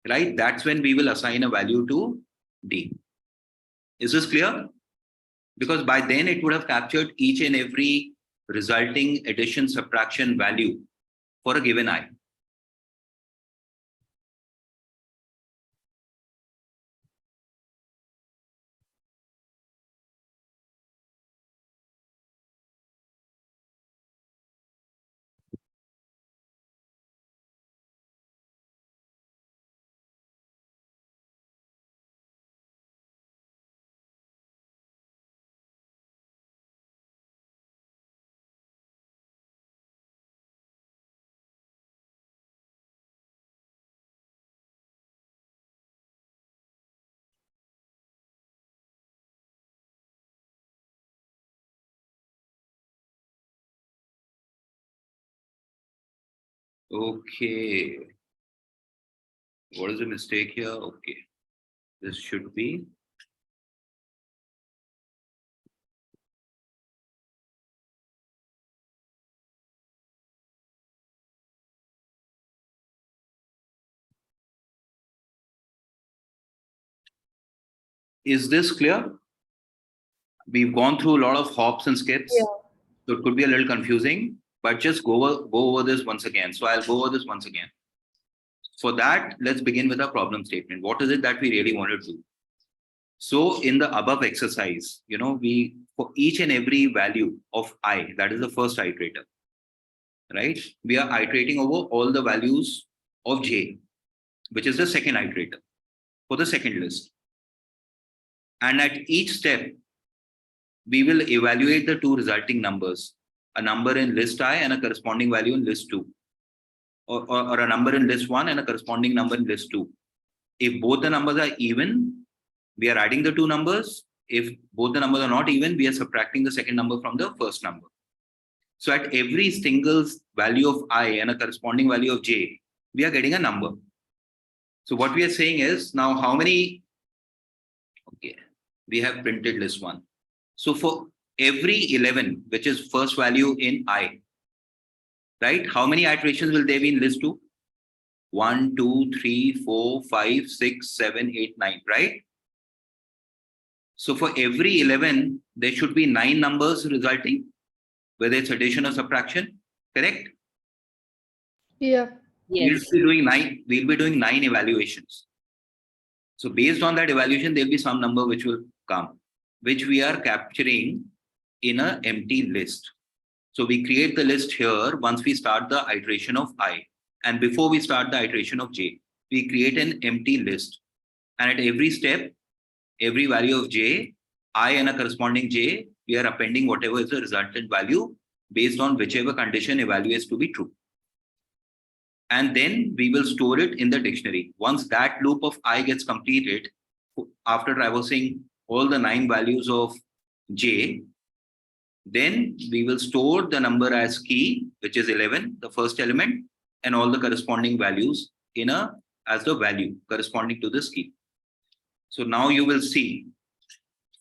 right? That's when we will assign a value to d. Is this clear? Because by then it would have captured each and every resulting addition subtraction value for a given I. Okay. What is the mistake here? Okay. This should be Is this clear? We've gone through a lot of hops and skips. Yeah. So it could be a little confusing, but just go over this once again. So I'll go over this once again. For that, let's begin with a problem statement. What is it that we really want to do? So in the above exercise, we, for each and every value of I, that is the first iterator, right? We are iterating over all the values of j, which is the second iterator for the second list. And at each step, we will evaluate the two resulting numbers, a number in list I and a corresponding value in list 2, or a number in list 1 and a corresponding number in list 2. If both the numbers are even, we are adding the two numbers. If both the numbers are not even, we are subtracting the second number from the first number. So at every single value of I and a corresponding value of j, we are getting a number. So what we are saying is, now how many, okay, we have printed list 1. So for every 11, which is first value in I, right? How many iterations will there be in list 2? 1, 2, 3, 4, 5, 6, 7, 8, 9, right? So for every 11, there should be 9 numbers resulting, whether it's addition or subtraction, correct? Yeah. Yes. We'll be doing 9 evaluations. So based on that evaluation, there'll be some number which will come, which we are capturing in an empty list. So we create the list here once we start the iteration of I. And before we start the iteration of j, we create an empty list. And at every step, every value of j, I and a corresponding j, we are appending whatever is the resultant value based on whichever condition evaluates to be true. And then we will store it in the dictionary. Once that loop of I gets completed, after traversing all the 9 values of j, then we will store the number as key, which is 11, the first element, and all the corresponding values as the value corresponding to this key. So now you will see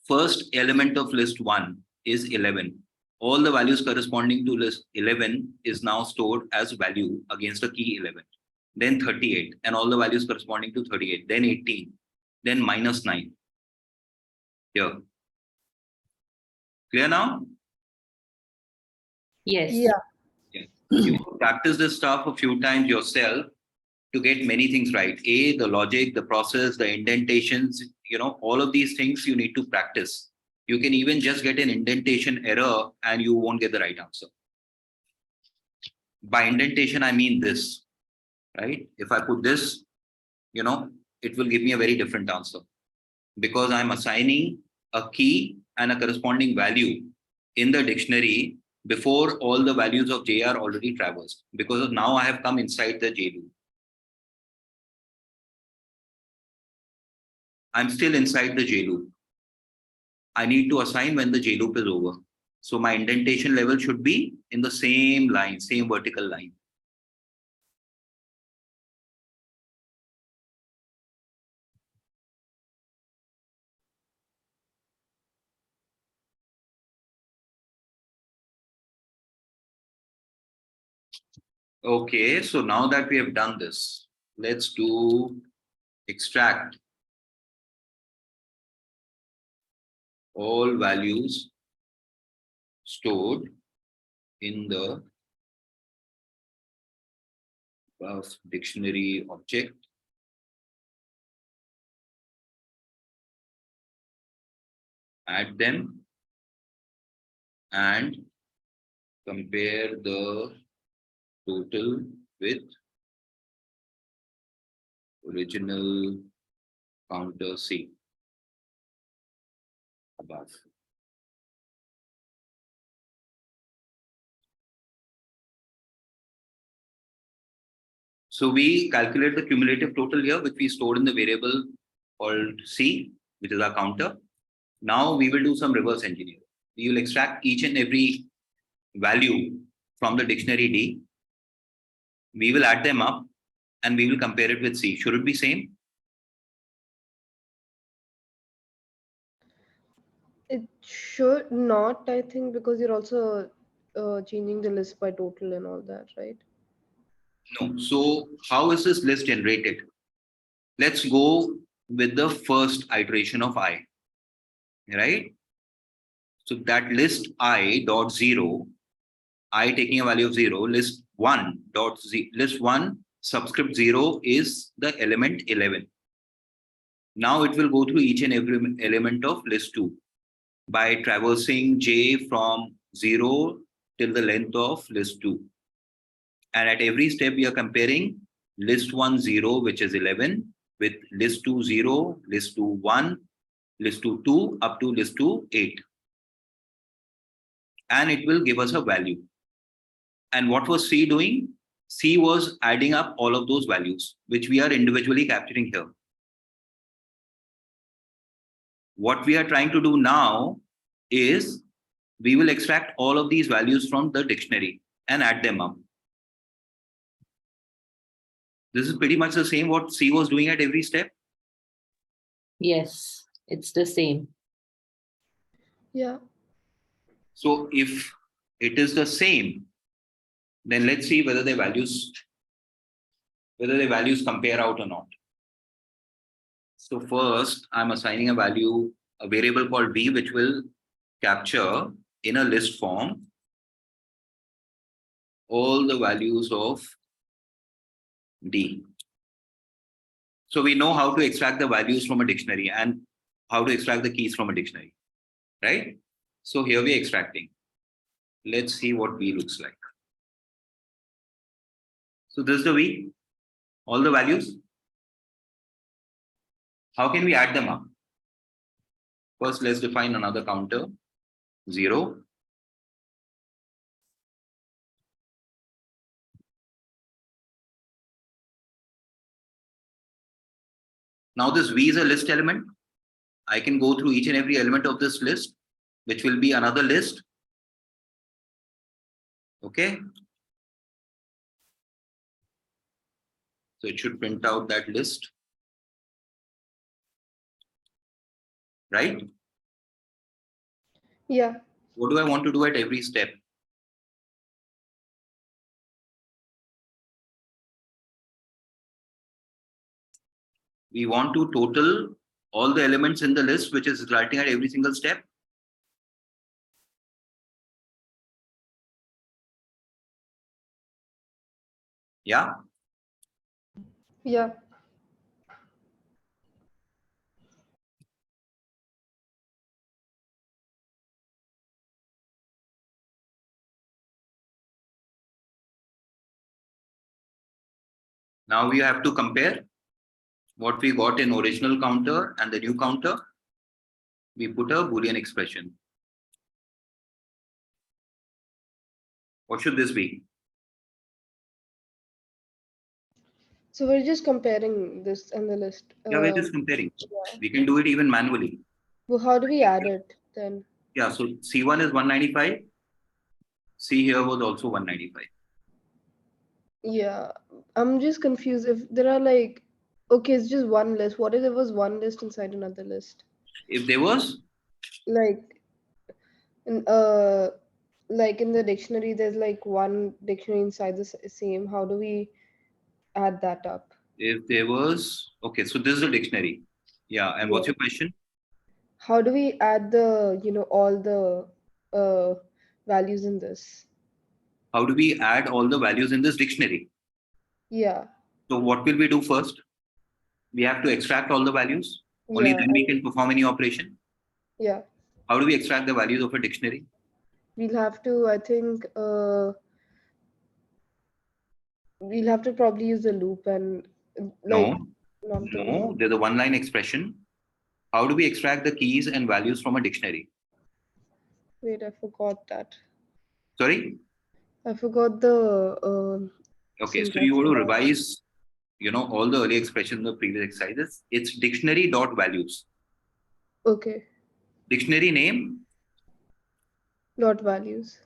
first element of list 1 is 11. All the values corresponding to list 11 is now stored as value against a key 11. Then 38, and all the values corresponding to 38. Then 18, then minus 9. Here. Clear now? Yes. Yeah. You practice this stuff a few times yourself to get many things right. The logic, the process, the indentations, all of these things you need to practice. You can even just get an indentation error and you won't get the right answer. By indentation, I mean this, right? If I put this, it will give me a very different answer because I'm assigning a key and a corresponding value in the dictionary before all the values of j are already traversed, because now I have come inside the j loop. I'm still inside the j loop. I need to assign when the j loop is over. So my indentation level should be in the same line, same vertical line. Okay, so now that we have done this, let's do extract all values stored in the dictionary object. Add them and compare the total with original counter C above. So we calculate the cumulative total here, which we stored in the variable called C, which is our counter. Now we will do some reverse engineering. We will extract each and every value from the dictionary D. We will add them up and we will compare it with C. Should it be same? It should not, I think, because you're also changing the list by total and all that, right? No. So how is this list generated? Let's go with the first iteration of I. right? So that list I dot 0, I taking a value of 0, list 1 dot list 1 subscript 0 is the element 11. Now it will go through each and every element of list 2 by traversing J from 0 till the length of list 2. And at every step, we are comparing list 1 0, which is 11, with list 2 0, list 2 1, list 2 2, up to list 2 8. And it will give us a value. And what was C doing? C was adding up all of those values, which we are individually capturing here. What we are trying to do now is we will extract all of these values from the dictionary and add them up. This is pretty much the same what C was doing at every step. Yes, it's the same. Yeah. So if it is the same, then let's see whether the values compare out or not. So first, I'm assigning a value, a variable called B, which will capture in a list form all the values of D. So we know how to extract the values from a dictionary and how to extract the keys from a dictionary, right? So here we're extracting. Let's see what V looks like. So this is the V, all the values. How can we add them up? First, let's define another counter, 0. Now this V is a list element. I can go through each and every element of this list, which will be another list. Okay. So it should print out that list. Right? Yeah. What do I want to do at every step? We want to total all the elements in the list, which is resulting at every single step. Yeah. Yeah. Now we have to compare what we got in original counter and the new counter. We put a Boolean expression. What should this be? So we're just comparing this and the list. Yeah, we're just comparing. Yeah. We can do it even manually. Well, how do we add it then? Yeah, so C1 is 195. C here was also 195. Yeah. I'm just confused. If there are like, okay, it's just one list. What if there was one list inside another list? If there was, Like, in, like in the dictionary, there's like one dictionary inside the same. How do we add that up? if there was, okay, so this is a dictionary. Yeah, and what's Yeah. your question? How do we add the, all the values in this? How do we add all the values in this dictionary? Yeah. So what will we do first? We have to extract all the values. Only Yeah. then we can perform any operation. Yeah. How do we extract the values of a dictionary? We'll have to, I think, we'll have to probably use the loop and like No, not the no, there's a one-line expression. How do we extract the keys and values from a dictionary? wait, I forgot that. Sorry? I forgot the Okay, so syntax you want for to that. revise, all the early expressions in the previous exercises. It's dictionary dot values. Okay. Dictionary name, Dot values.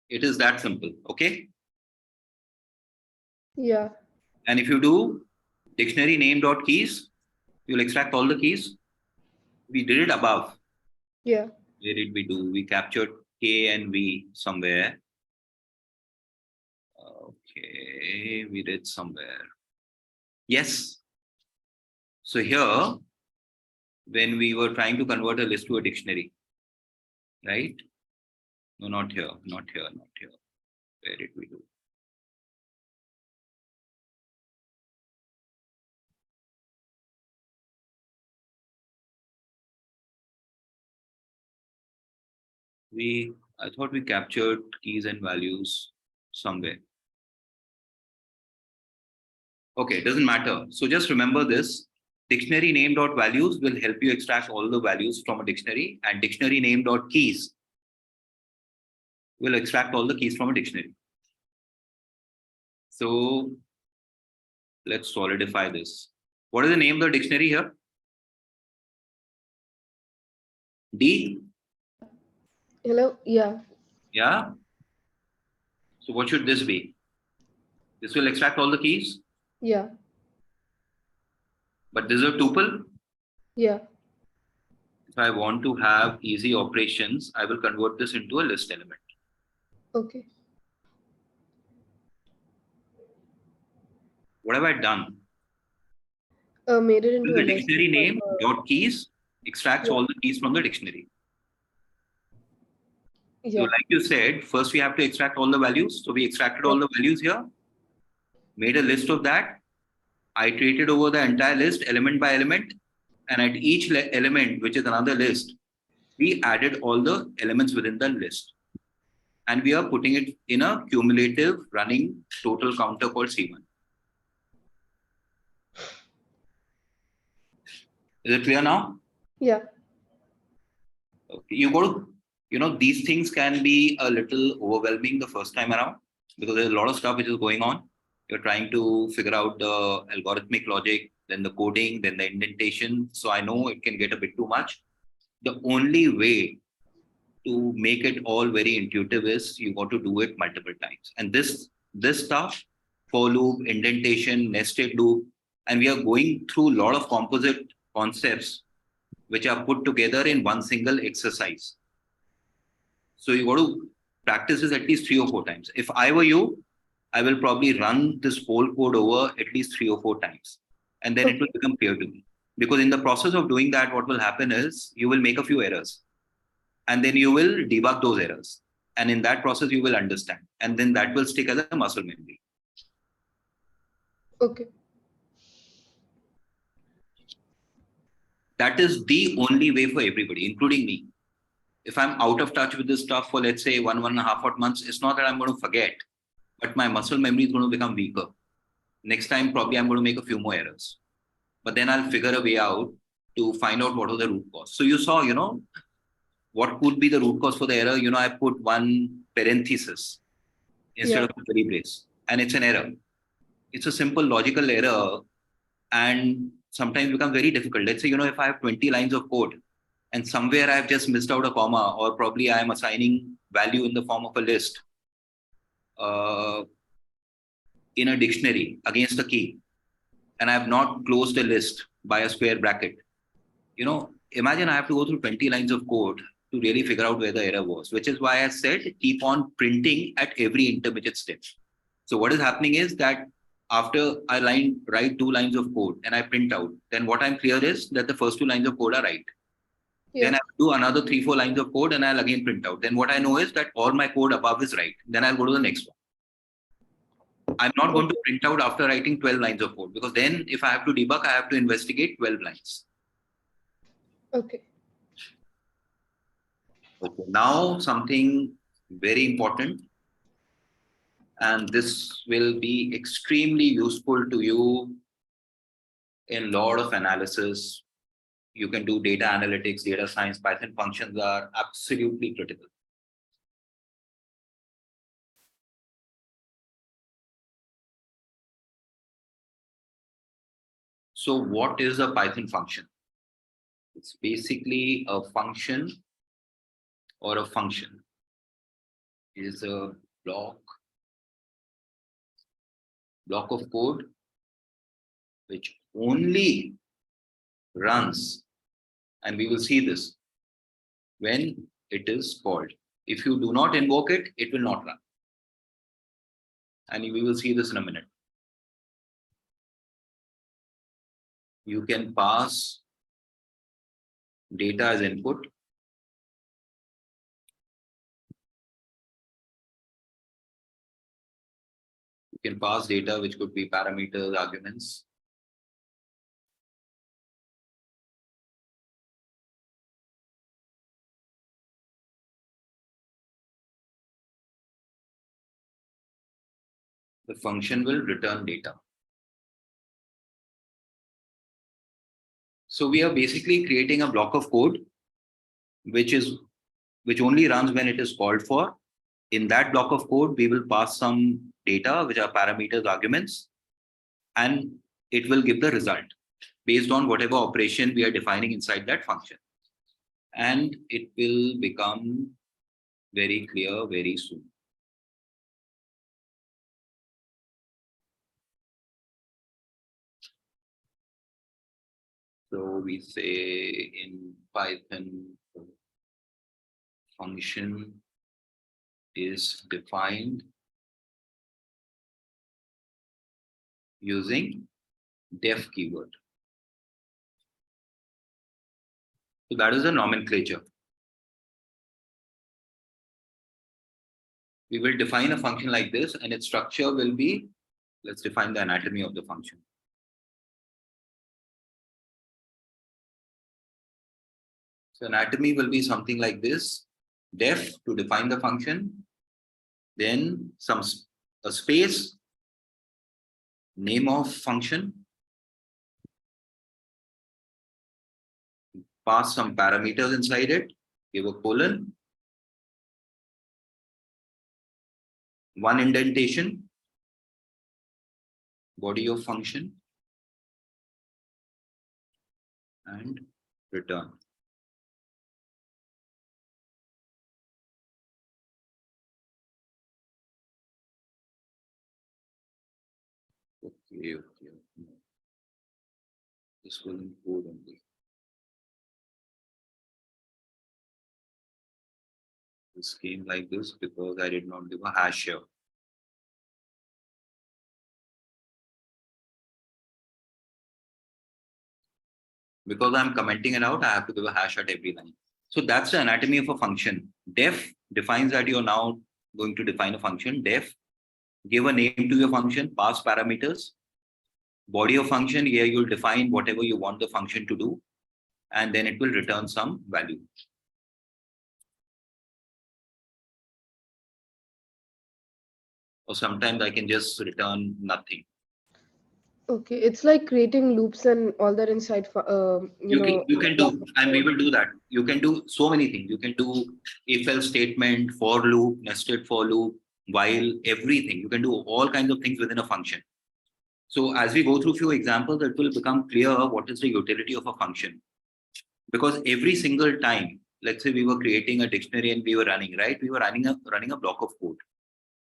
it is that simple. Okay. Yeah. And if you do dictionary name dot keys, you'll extract all the keys. We did it above. Yeah. Where did we do? We captured K and V somewhere. Okay, we did somewhere. Yes. So here, when we were trying to convert a list to a dictionary, right? No, not here, not here, not here. Where did we do? I thought we captured keys and values somewhere. Okay, it doesn't matter. So just remember this. Dictionary name.values will help you extract all the values from a dictionary, and dictionary name.keys will extract all the keys from a dictionary. So let's solidify this. What is the name of the dictionary here? D? Hello? Yeah. Yeah. So what should this be? This will extract all the keys, Yeah. but this is a tuple. Yeah. If I want to have easy operations, I will convert this into a list element. Okay. What have I done? Made it into The a list. dictionary But, name dot keys extracts yeah. all the keys from the dictionary. So Yeah. like you said, first we have to extract all the values. So we extracted Yeah. all the values here, made a list of that, iterated over the entire list element by element. And at each element, which is another list, we added all the elements within the list. And we are putting it in a cumulative running total counter called C1. Is it clear now? Yeah. Okay. You got to, these things can be a little overwhelming the first time around because there's a lot of stuff which is going on. You're trying to figure out the algorithmic logic, then the coding, then the indentation. So I know it can get a bit too much. The only way to make it all very intuitive is you got to do it multiple times. And this stuff, for loop, indentation, nested loop, and we are going through a lot of composite concepts which are put together in one single exercise. So you got to practice this at least 3 or 4 times. If I were you, I will probably run this whole code over at least 3 or 4 times. And then it will Okay. become clear to me. Because in the process of doing that, what will happen is you will make a few errors. And then you will debug those errors. And in that process, you will understand. And then that will stick as a muscle memory. Okay. That is the only way for everybody, including me. If I'm out of touch with this stuff for, let's say, 1.5 odd months, it's not that I'm going to forget, but my muscle memory is going to become weaker. Next time, probably I'm going to make a few more errors. But then I'll figure a way out to find out what are the root cause. So you saw, what could be the root cause for the error? I put one parenthesis instead Yeah. of a curly brace, and it's an error. It's a simple logical error, and sometimes becomes very difficult. Let's say, if I have 20 lines of code and somewhere I've just missed out a comma, or probably I'm assigning value in the form of a list uh, in a dictionary against a key, and I have not closed a list by a square bracket. Imagine I have to go through 20 lines of code to really figure out where the error was, which is why I said keep on printing at every intermediate step. So what is happening is that after I write 2 lines of code and I print out, then what I'm clear is that the first 2 lines of code are right. Yeah. Then I do another 3-4 lines of code and I'll again print out. Then what I know is that all my code above is right. Then I'll go to the next one. I'm not going to print out after writing 12 lines of code because then if I have to debug, I have to investigate 12 lines. Okay. Okay. Now something very important, and this will be extremely useful to you in a lot of analysis. You can do data analytics, data science, Python functions are absolutely critical. So what is a Python function? It's basically a function or a function. It is a block of code which only runs, and we will see this, when it is called. If you do not invoke it, it will not run. And we will see this in a minute. You can pass data as input. You can pass data, which could be parameters, arguments. The function will return data. So we are basically creating a block of code, which only runs when it is called for. In that block of code, we will pass some data, which are parameters, arguments, and it will give the result based on whatever operation we are defining inside that function. And it will become very clear very soon. So we say in Python, function is defined using def keyword. So that is a nomenclature. We will define a function like this, and its structure will be, let's define the anatomy of the function. So anatomy will be something like this: def to define the function, then a space, name of function, pass some parameters inside it, give a colon, one indentation, body of function, and return. Okay. This will include only. This came like this because I did not give a hash here. Because I'm commenting it out, I have to give a hash at every line. So that's the anatomy of a function. Def defines that you're now going to define a function. Def, give a name to your function, pass parameters. Body of function, here you'll define whatever you want the function to do, and then it will return some value. Or sometimes I can just return nothing. Okay, it's like creating loops and all that inside. You can do, and we will do that. You can do so many things. You can do if-else statement, for loop, nested for loop, while, everything. You can do all kinds of things within a function. So as we go through few examples, it will become clear what is the utility of a function. Because every single time, let's say we were creating a dictionary and we were running, right? We were running a block of code.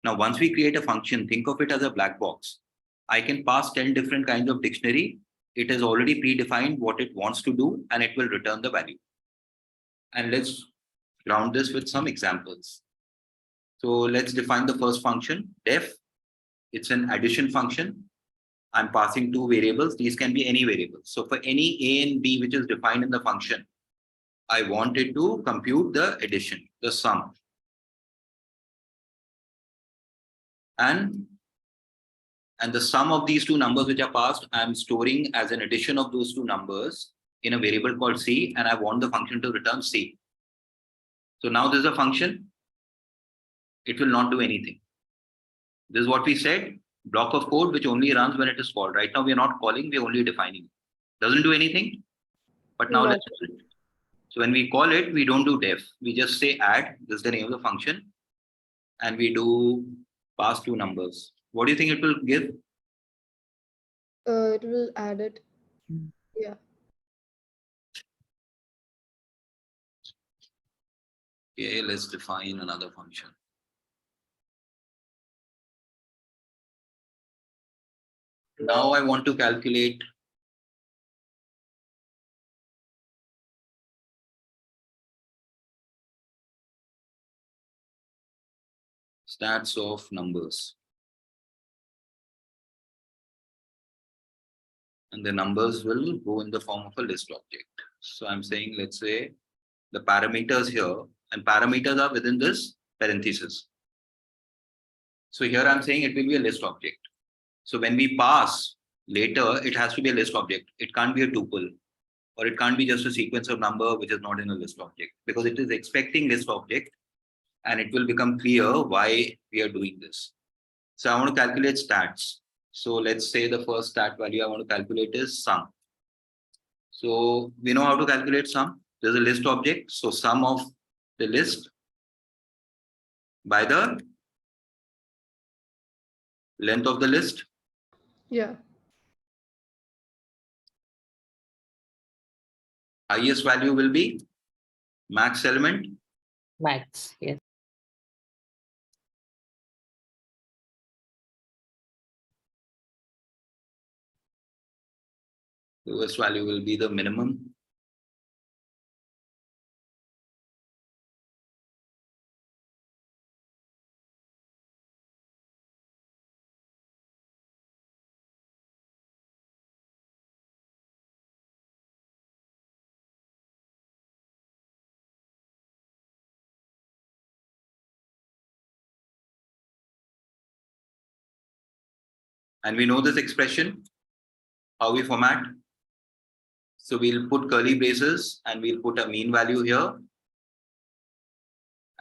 Now, once we create a function, think of it as a black box. I can pass 10 different kinds of dictionary. It has already predefined what it wants to do, and it will return the value. And let's ground this with some examples. So let's define the first function, def. It's an addition function. I'm passing two variables. These can be any variables. So for any A and B, which is defined in the function, I want it to compute the addition, the sum. And the sum of these two numbers which are passed, I'm storing as an addition of those two numbers in a variable called C, and I want the function to return C. So now there's a function. It will not do anything. This is what we said, block of code which only runs when it is called. Right now we are not calling, we are only defining. Doesn't do anything. But now let's do it. So when we call it, we don't do def. We just say add, this is the name of the function, and we do pass two numbers. What do you think it will give? It will add it. Hmm. Yeah. Okay, let's define another function. Now I want to calculate stats of numbers. And the numbers will go in the form of a list object. So I'm saying, let's say the parameters here, and parameters are within this parenthesis. So here I'm saying it will be a list object. So when we pass later, it has to be a list object. It can't be a tuple, or it can't be just a sequence of number which is not in a list object, because it is expecting list object, and it will become clear why we are doing this. So I want to calculate stats. So let's say the first stat value I want to calculate is sum. So we know how to calculate sum. There's a list object. So sum of the list by the length of the list. Yeah. Highest value will be max element. Max, yes. Lowest value will be the minimum. And we know this expression, how we format. So we'll put curly braces and we'll put a mean value here.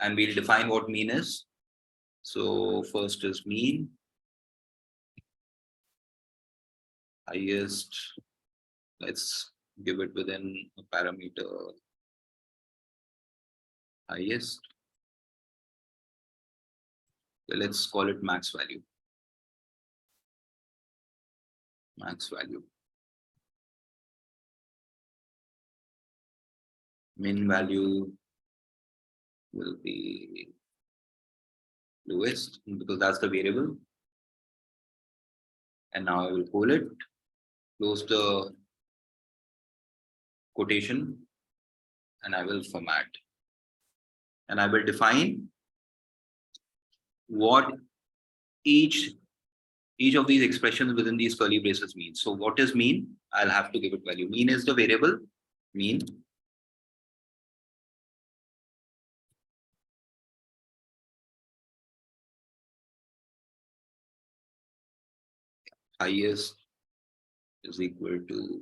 And we'll define what mean is. So first is mean. Highest, let's give it within a parameter highest. So let's call it max value. Max value. Min value will be lowest because that's the variable. And now I will call it, close the quotation, and I will format. And I will define what each of these expressions within these curly braces means. So what is mean? I'll have to give it value. Mean is the variable, mean. Highest is equal to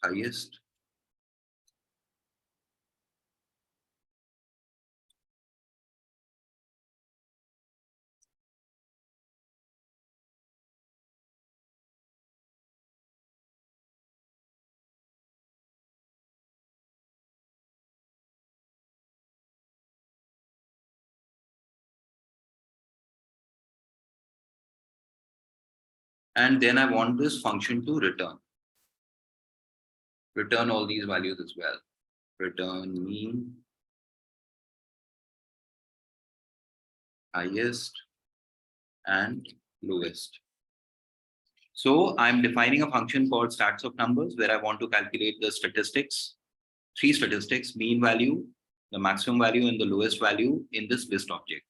highest. And then I want this function to return. Return all these values as well. Return mean, highest, and lowest. So I'm defining a function called stats of numbers where I want to calculate the statistics, 3 statistics, mean value, the maximum value, and the lowest value in this list object.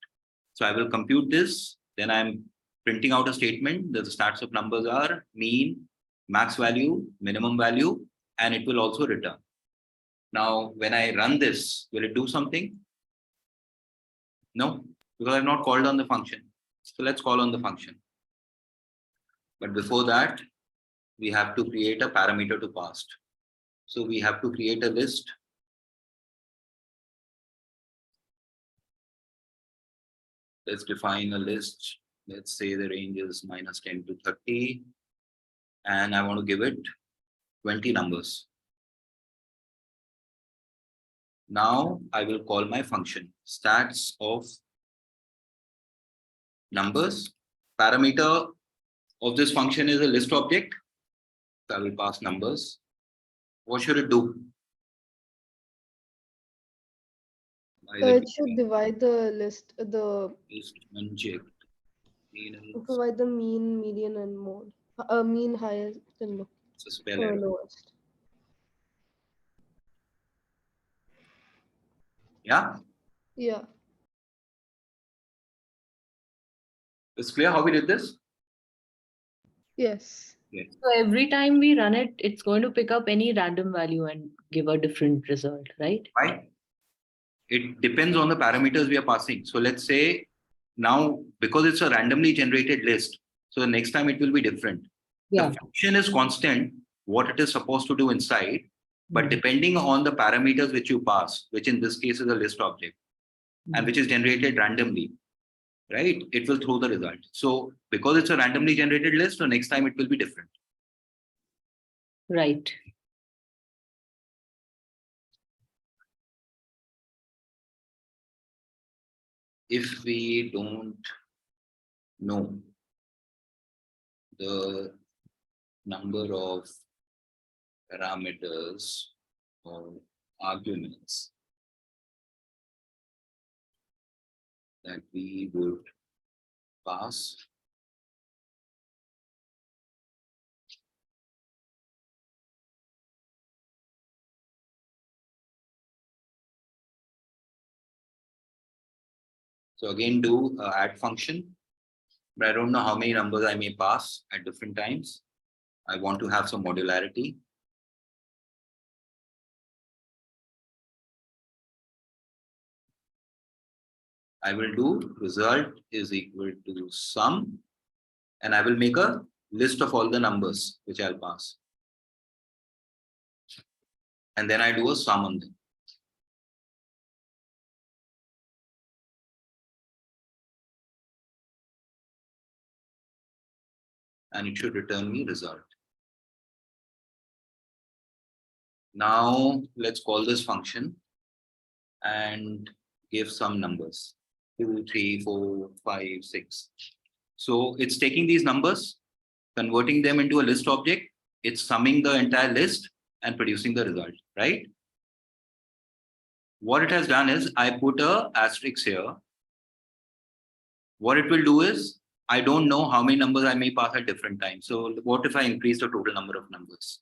So I will compute this, then I'm printing out a statement that the stats of numbers are mean, max value, minimum value, and it will also return. Now, when I run this, will it do something? No, because I've not called on the function. So let's call on the function. But before that, we have to create a parameter to pass. So we have to create a list. Let's define a list. Let's say the range is -10 to 30. And I want to give it 20 numbers. Now I will call my function stats of numbers. Parameter of this function is a list object. So I will pass numbers. What should it do? It should divide the list, List unchecked. provide the mean, median, and mode. Mean, highest, and It's a spell error. lowest. Yeah. Yeah. It's clear how we did this? Yes. Yes. So every time we run it, it's going to pick up any random value and give a different result, right? Why? It depends on the parameters we are passing. So let's say now, because it's a randomly generated list, so the next time it will be different. Yeah. The function is constant, what it is supposed to do inside, but Mm. depending on the parameters which you pass, which in this case is a list object, and which is generated randomly, right? It will throw the result. So because it's a randomly generated list, so next time it will be different. Right. If we don't know the number of parameters or arguments that we would pass, so again do add function, but I don't know how many numbers I may pass at different times. I want to have some modularity. I will do result is equal to sum, and I will make a list of all the numbers which I'll pass. And then I do a sum on them. And it should return me result. Now let's call this function and give some numbers 2, 3, 4, 5, 6. So it's taking these numbers, converting them into a list object, it's summing the entire list and producing the result, right? What it has done is I put a asterisk here. What it will do is I don't know how many numbers I may pass at different times. So what if I increase the total number of numbers?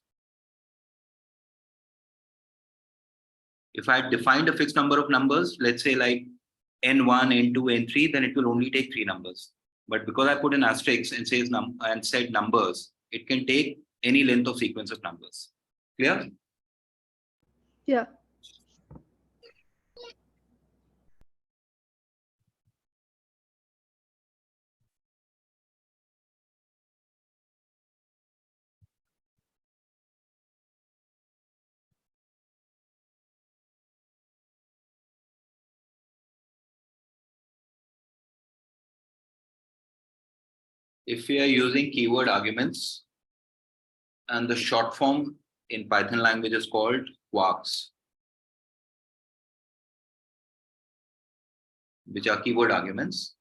If I defined a fixed number of numbers, let's say like n1, n2, n3, then it will only take 3 numbers. But because I put an asterisk and said numbers, it can take any length of sequence of numbers. Clear? Yeah. If we are using keyword arguments, and the short form in Python language is called quarks, which are keyword arguments.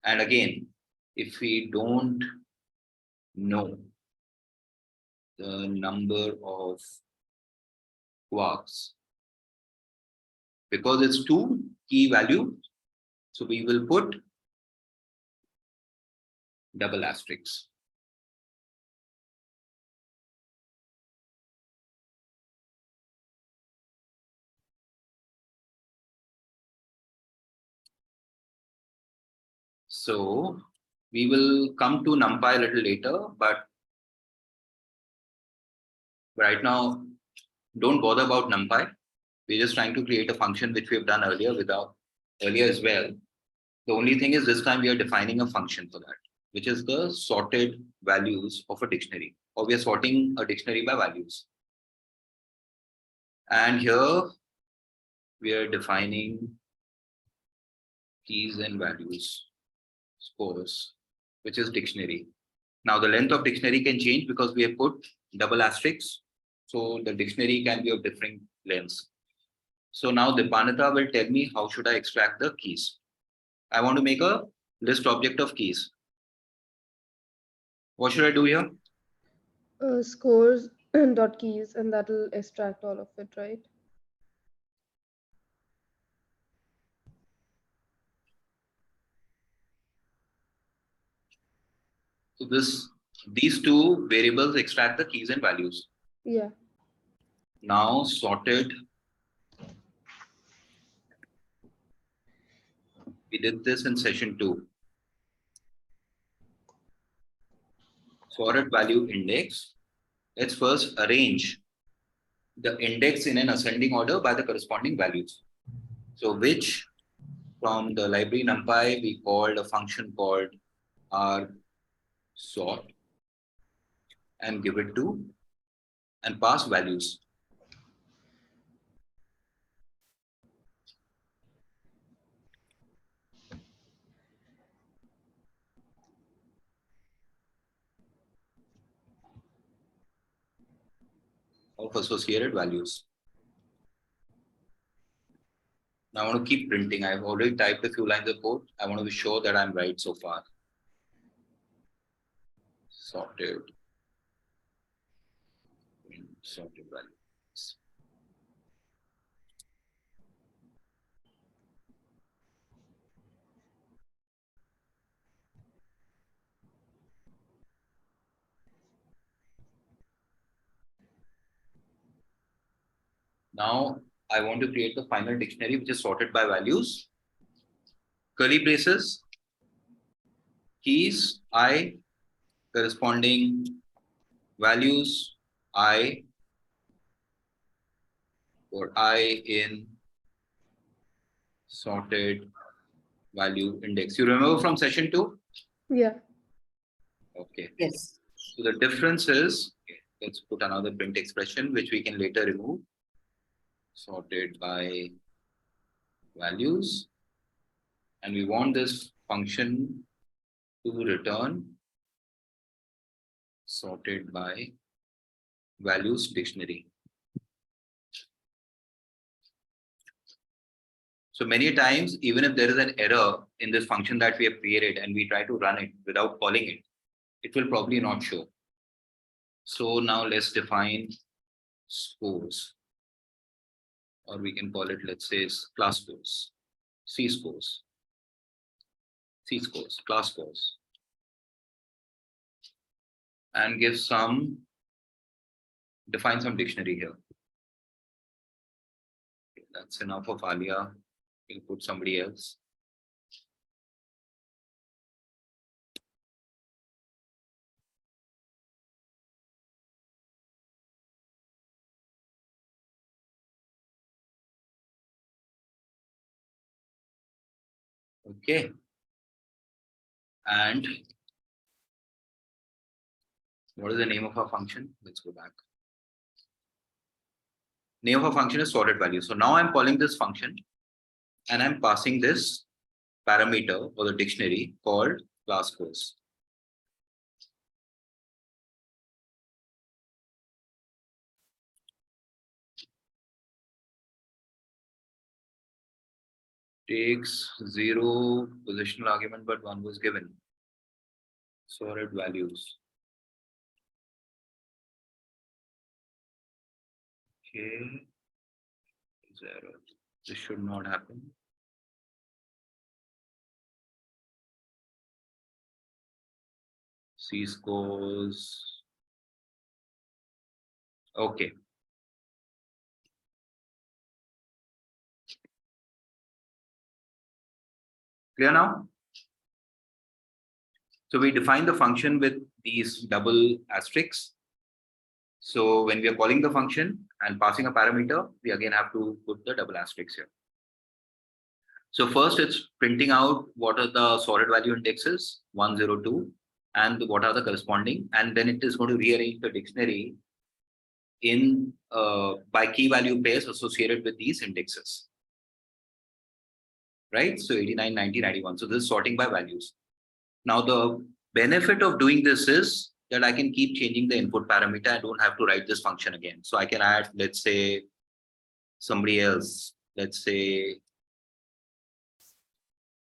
And again, if we don't know the number of quarks, because it's 2 key value, so we will put double asterisks. So we will come to NumPy a little later, but right now, don't bother about NumPy. We're just trying to create a function which we have done earlier as well. The only thing is this time we are defining a function for that, which is the sorted values of a dictionary, or we are sorting a dictionary by values. And here we are defining keys and values, scores, which is dictionary. Now the length of dictionary can change because we have put double asterisks. So the dictionary can be of different lengths. So now Dipanita will tell me how should I extract the keys. I want to make a list object of keys. What should I do here? Scores dot keys, and that will extract all of it, right? So these 2 variables extract the keys and values. Yeah. Now sorted. We did this in session 2. sorted value index. Let's first arrange the index in an ascending order by the corresponding values. So which from the library NumPy we called a function called rsort and give it to and pass values. Of associated values. Now I want to keep printing. I've already typed a few lines of code. I want to be sure that I'm right so far. Sorted values. Now I want to create the final dictionary which is sorted by values. Curly braces, keys I, corresponding values I for I in sorted value index. You remember from session 2? Yeah. Okay. Yes. So the difference is, okay, let's put another print expression which we can later remove. Sorted by values. And we want this function to return sorted by values dictionary. So many times, even if there is an error in this function that we have created and we try to run it without calling it, it will probably not show. So now let's define scores, or we can call it, let's say, class scores, C scores, class scores, and give some, define some dictionary here. Okay, that's enough of Alia. We'll put somebody else. Okay. And what is the name of our function? Let's go back. Name of a function is sorted value. So now I'm calling this function and I'm passing this parameter or the dictionary called class scores. Takes 0 positional argument, but 1 was given. Sorted values. Okay. 0. This should not happen. C scores. Okay. Clear now? So we define the function with these double asterisks. So when we are calling the function and passing a parameter, we again have to put the double asterisks here. So first it's printing out what are the sorted value indexes, 1, 0, 2, and what are the corresponding, and then it is going to rearrange the dictionary in by key value pairs associated with these indexes. Right? So 89, 90, 91. So this is sorting by values. Now the benefit of doing this is that I can keep changing the input parameter. I don't have to write this function again. So I can add, let's say, somebody else, let's say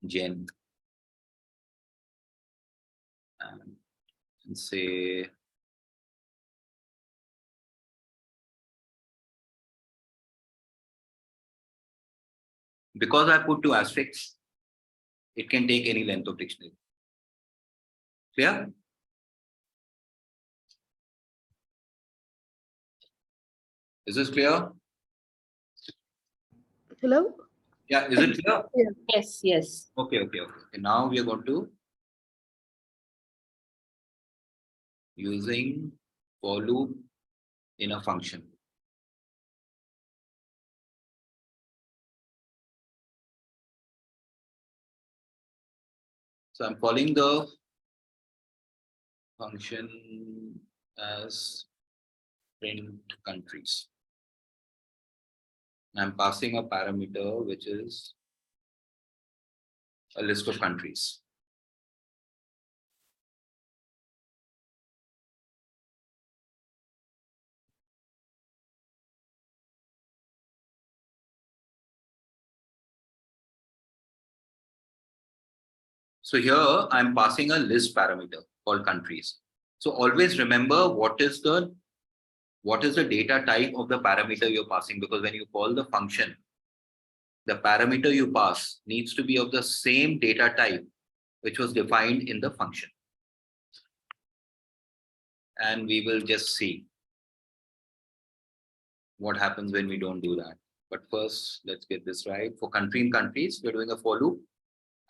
Jen, and say because I put 2 asterisks, it can take any length of dictionary. Clear? Is this clear? Hello? Yeah, is it clear? Yeah. Yes, yes. Okay. Now we are going to using for loop in a function. So I'm calling the function as print countries. I'm passing a parameter which is a list of countries. So here I'm passing a list parameter called countries. So always remember what is the data type of the parameter you're passing, because when you call the function, the parameter you pass needs to be of the same data type which was defined in the function. And we will just see what happens when we don't do that. But first, let's get this right. For country and countries, we're doing a for loop,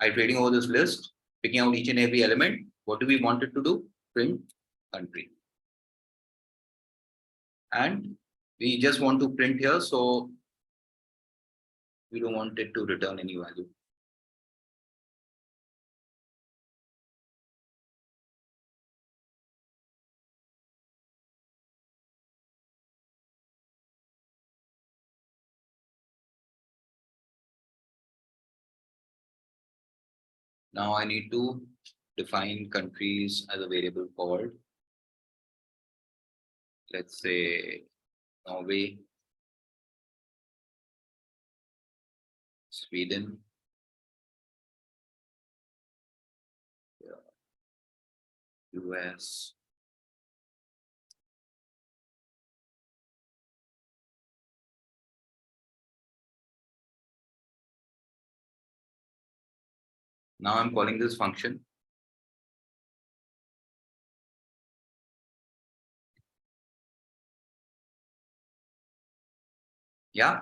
iterating over this list, picking out each and every element. What do we want it to do? Print country. And we just want to print here, so we don't want it to return any value. Now I need to define countries as a variable called, let's say, Norway, Sweden, US, now I'm calling this function. Yeah.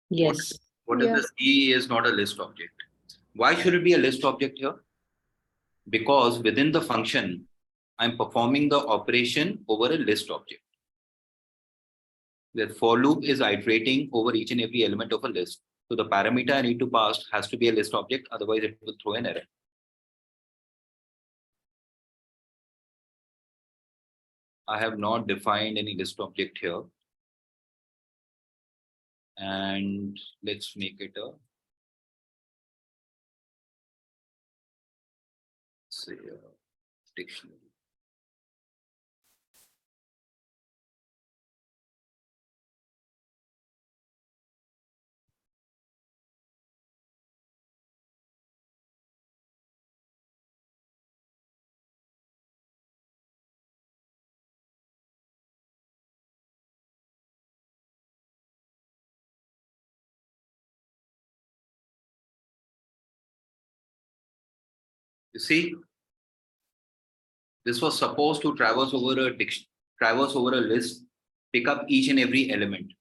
Yes. What is Yeah. this? E is not a list object. Why should it be a list object here? Because within the function, I'm performing the operation over a list object. The for loop is iterating over each and every element of a list. So the parameter I need to pass has to be a list object, otherwise it will throw an error. I have not defined any list object here. And let's make it a, say, a dictionary. You see, this was supposed to traverse over a list, pick up each and every element.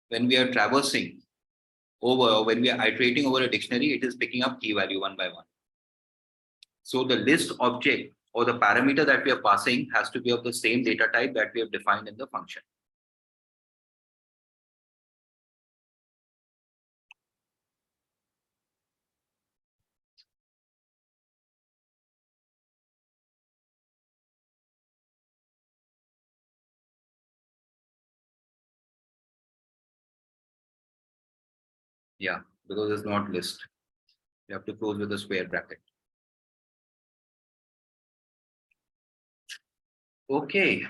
When we are traversing over, or when we are iterating over a dictionary, it is picking up key value one by one. So the list object or the parameter that we are passing has to be of the same data type that we have defined in the function. Yeah, because it's not list. You have to close with a square bracket. Okay.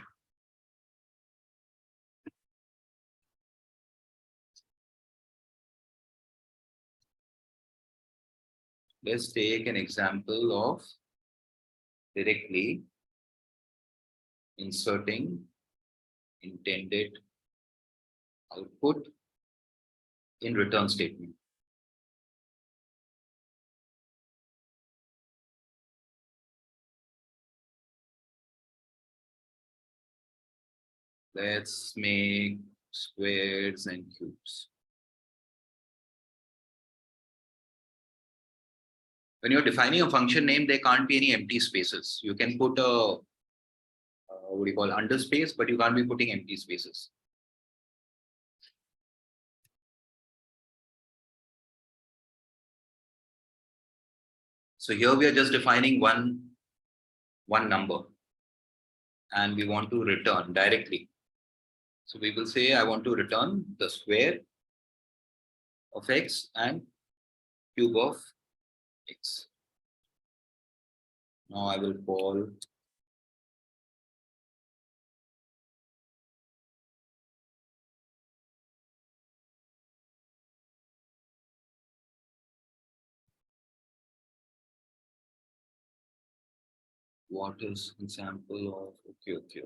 Let's take an example of directly inserting intended output in return statement. Let's make squares and cubes. when you're defining a function name, there can't be any empty spaces. You can put a what do you call underspace, but you can't be putting empty spaces. So here we are just defining one number, and we want to return directly. So we will say I want to return the square of x and cube of x. Now I will call what is example of okay.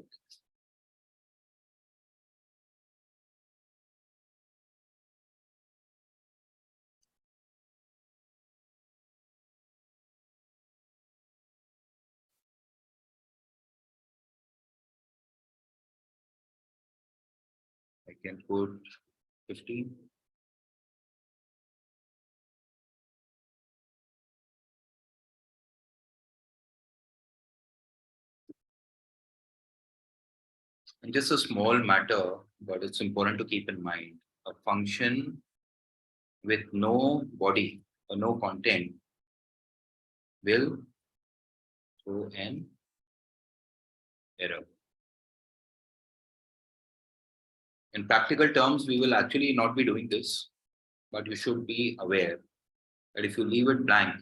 I can put 15. And just a small matter, but it's important to keep in mind. A function with no body or no content will throw an error. In practical terms, we will actually not be doing this, but you should be aware that if you leave it blank,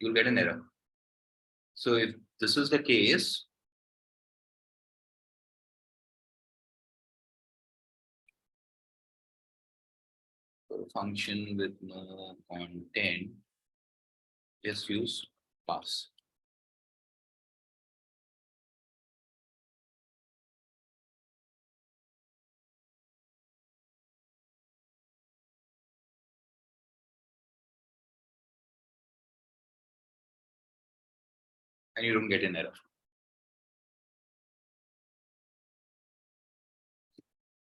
you'll get an error. So if this is the case, for a function with no content, just use pass. And you don't get an error.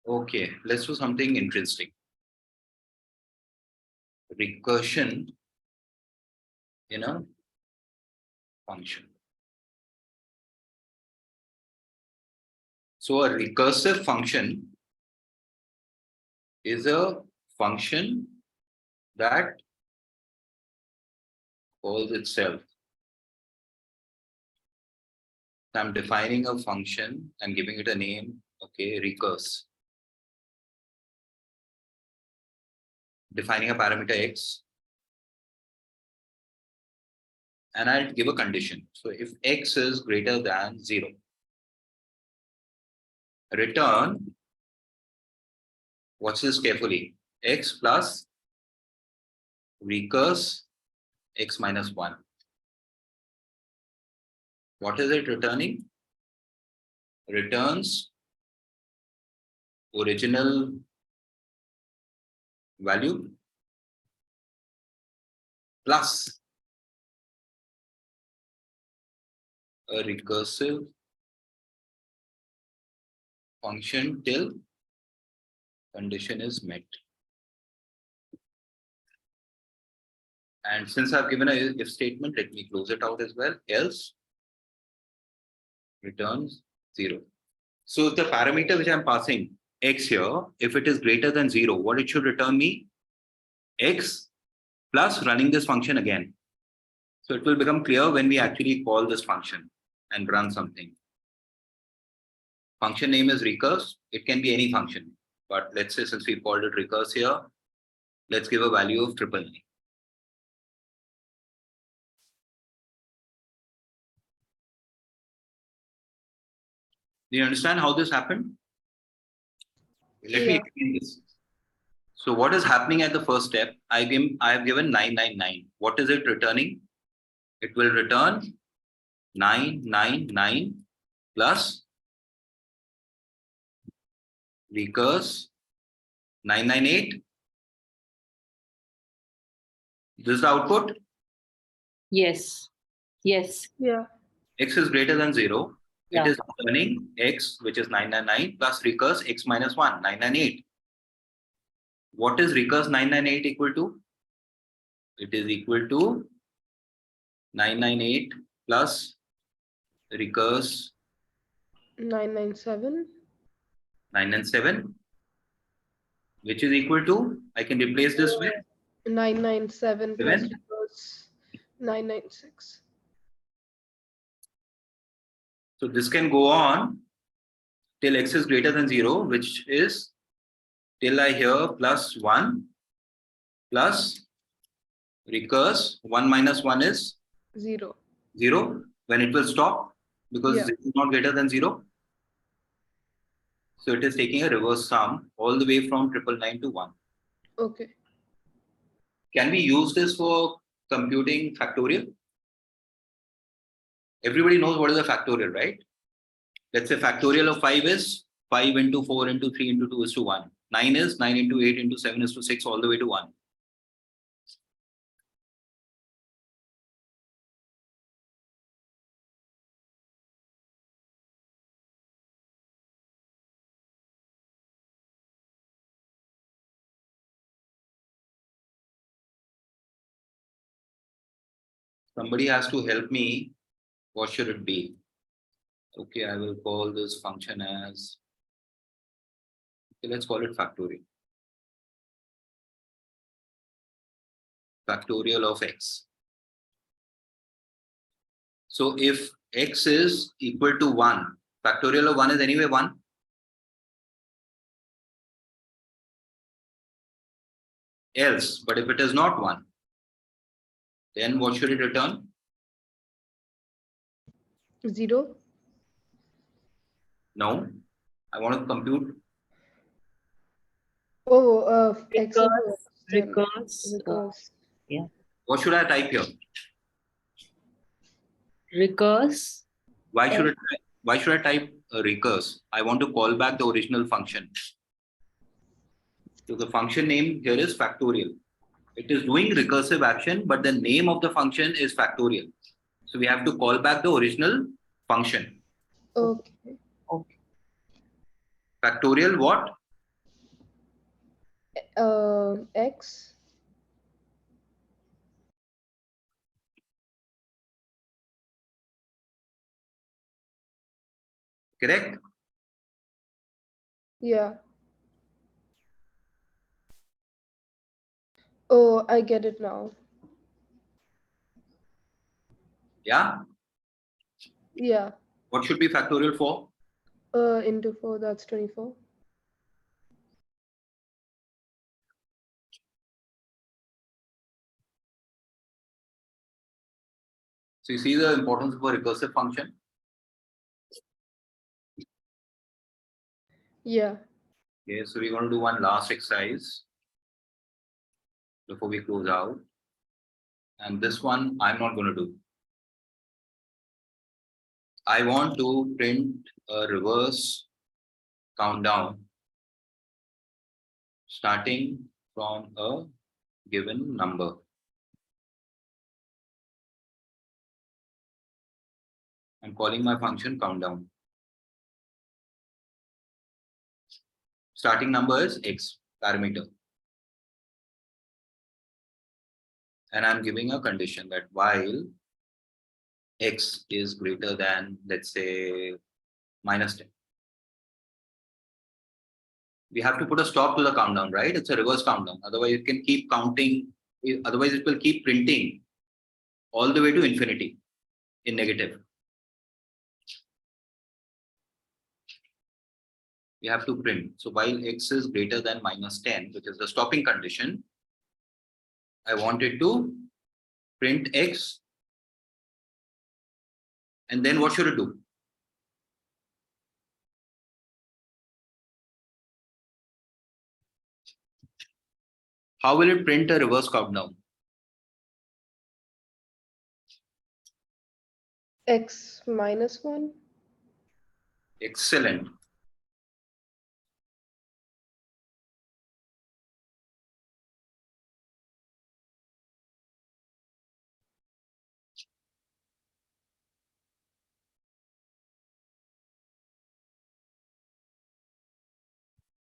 Okay, let's do something interesting. Recursion in a function. So a recursive function is a function that calls itself. So I'm defining a function and giving it a name, okay, recurse. Defining a parameter x, and I'll give a condition. So if x is greater than 0, return, watch this carefully, x plus recurse x minus 1. What is it returning? Returns original value plus a recursive function till condition is met. And since I've given a if statement, let me close it out as well. Else returns 0. So the parameter which I'm passing x here, if it is greater than 0, what it should return me? X plus running this function again. So it will become clear when we actually call this function and run something. Function name is recurse. It can be any function, but let's say since we called it recurse here, let's give a value of 999. Do you understand how this happened? Let me explain this. So what is happening at the first step? I have given 999. What is it returning? It will return 999 plus recurse 998. This is the output. Yes. Yes. Yeah. X is greater than 0. Yeah. It is returning x, which is 999 plus recurse x minus 1, 998. What is recurse 998 equal to? It is equal to 998 plus recurse 997. 997, which is equal to, I can replace this with 997 plus 7. recurse 996. So this can go on till x is greater than 0, which is till I hear plus 1 plus recurse 1 minus 1 is 0. 0. When it will stop, because Yeah. it is not greater than 0. So it is taking a reverse sum all the way from 999 to 1. Okay. Can we use this for computing factorial? Everybody knows what is a factorial, right? Let's say factorial of 5 is 5 into 4 into 3 into 2 is to 1. 9 is 9 into 8 into 7 is to 6 all the way to 1. Somebody has to help me. What should it be? Okay, I will call this function as, okay, let's call it factorial. Factorial of x. So if x is equal to 1, factorial of 1 is anyway 1. Else, but if it is not 1, then what should it return? 0. No, I want to compute. Oh, x into Recurse, x. Then recurse, recurse. yeah, What should I type here? recurse. Why should I type a recurse? I want to call back the original function. So the function name here is factorial. It is doing recursive action, but the name of the function is factorial. So we have to call back the original function. Okay. Okay. Factorial what? X. Correct? Yeah. Oh, I get it now. Yeah. Yeah. What should be factorial for? Into 4, that's 24. So you see the importance of a recursive function. Yeah. Okay, so we're going to do one last exercise before we close out. And this one I'm not going to do. I want to print a reverse countdown starting from a given number. I'm calling my function countdown. Starting number is x parameter. And I'm giving a condition that while x is greater than, let's say, minus 10. We have to put a stop to the countdown, right? It's a reverse countdown. Otherwise, it can keep counting. Otherwise, it will keep printing all the way to infinity in negative. We have to print. So while x is greater than minus 10, which is the stopping condition, I wanted to print x. And then what should it do? How will it print a reverse countdown? X minus 1. Excellent.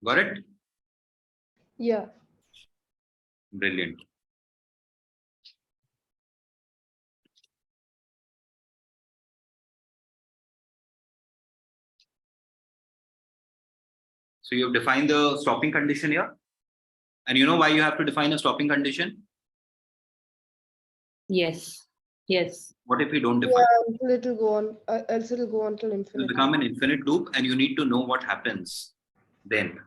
Got it? Yeah. Brilliant. So you have defined the stopping condition here. And you know why you have to define a stopping condition? Yes. Yes. What if we don't define? Yeah, until it'll go on, else it'll go on till It will infinity. become an infinite loop, and you need to know what happens then.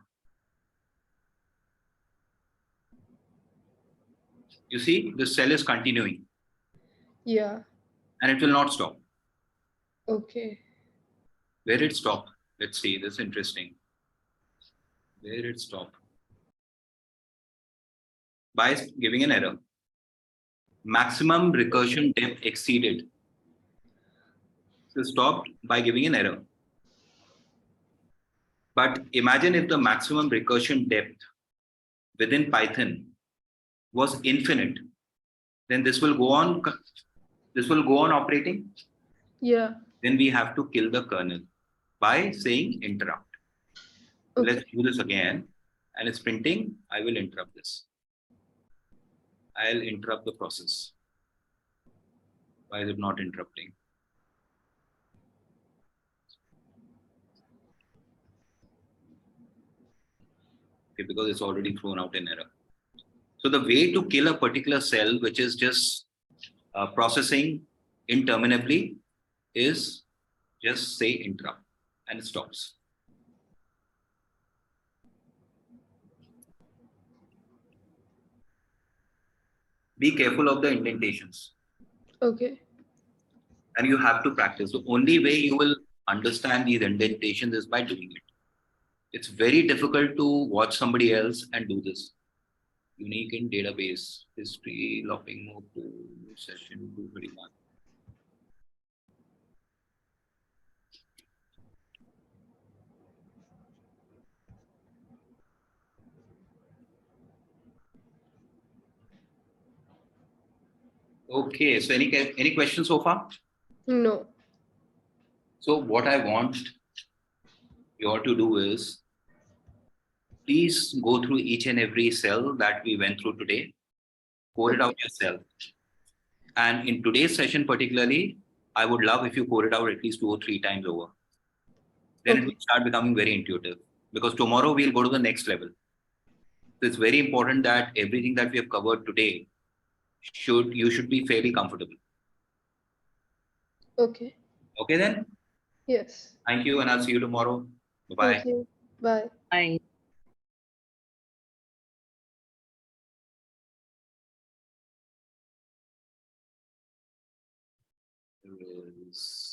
You see, the cell is continuing Yeah. and it will not stop. Okay. Where did it stop? Let's see, this is interesting. Where did it stop? By giving an error. Maximum recursion depth exceeded. So stopped by giving an error. But imagine if the maximum recursion depth within Python was infinite, then this will go on operating. Yeah. Then we have to kill the kernel by saying interrupt. Okay. Let's do this again. And it's printing, I will interrupt this. I'll interrupt the process. Why is it not interrupting? Okay, because it's already thrown out an error. So the way to kill a particular cell, which is just processing interminably, is just say interrupt and it stops. Be careful of the indentations. Okay. And you have to practice. The only way you will understand these indentations is by doing it. It's very difficult to watch somebody else and do this. Unique in database, history, logging mode 2, session 231. Okay, so any questions so far? No. So what I want you all to do is, please go through each and every cell that we went through today, code it out yourself. And in today's session particularly, I would love if you code it out at least 2 or 3 times over. Then it will start becoming very intuitive, because tomorrow we'll go to the next level. So it's very important that everything that we have covered today, you should be fairly comfortable. Okay. Okay then? Yes. Thank you, and I'll see you tomorrow. Bye-bye. Thank you. Bye. Bye. Is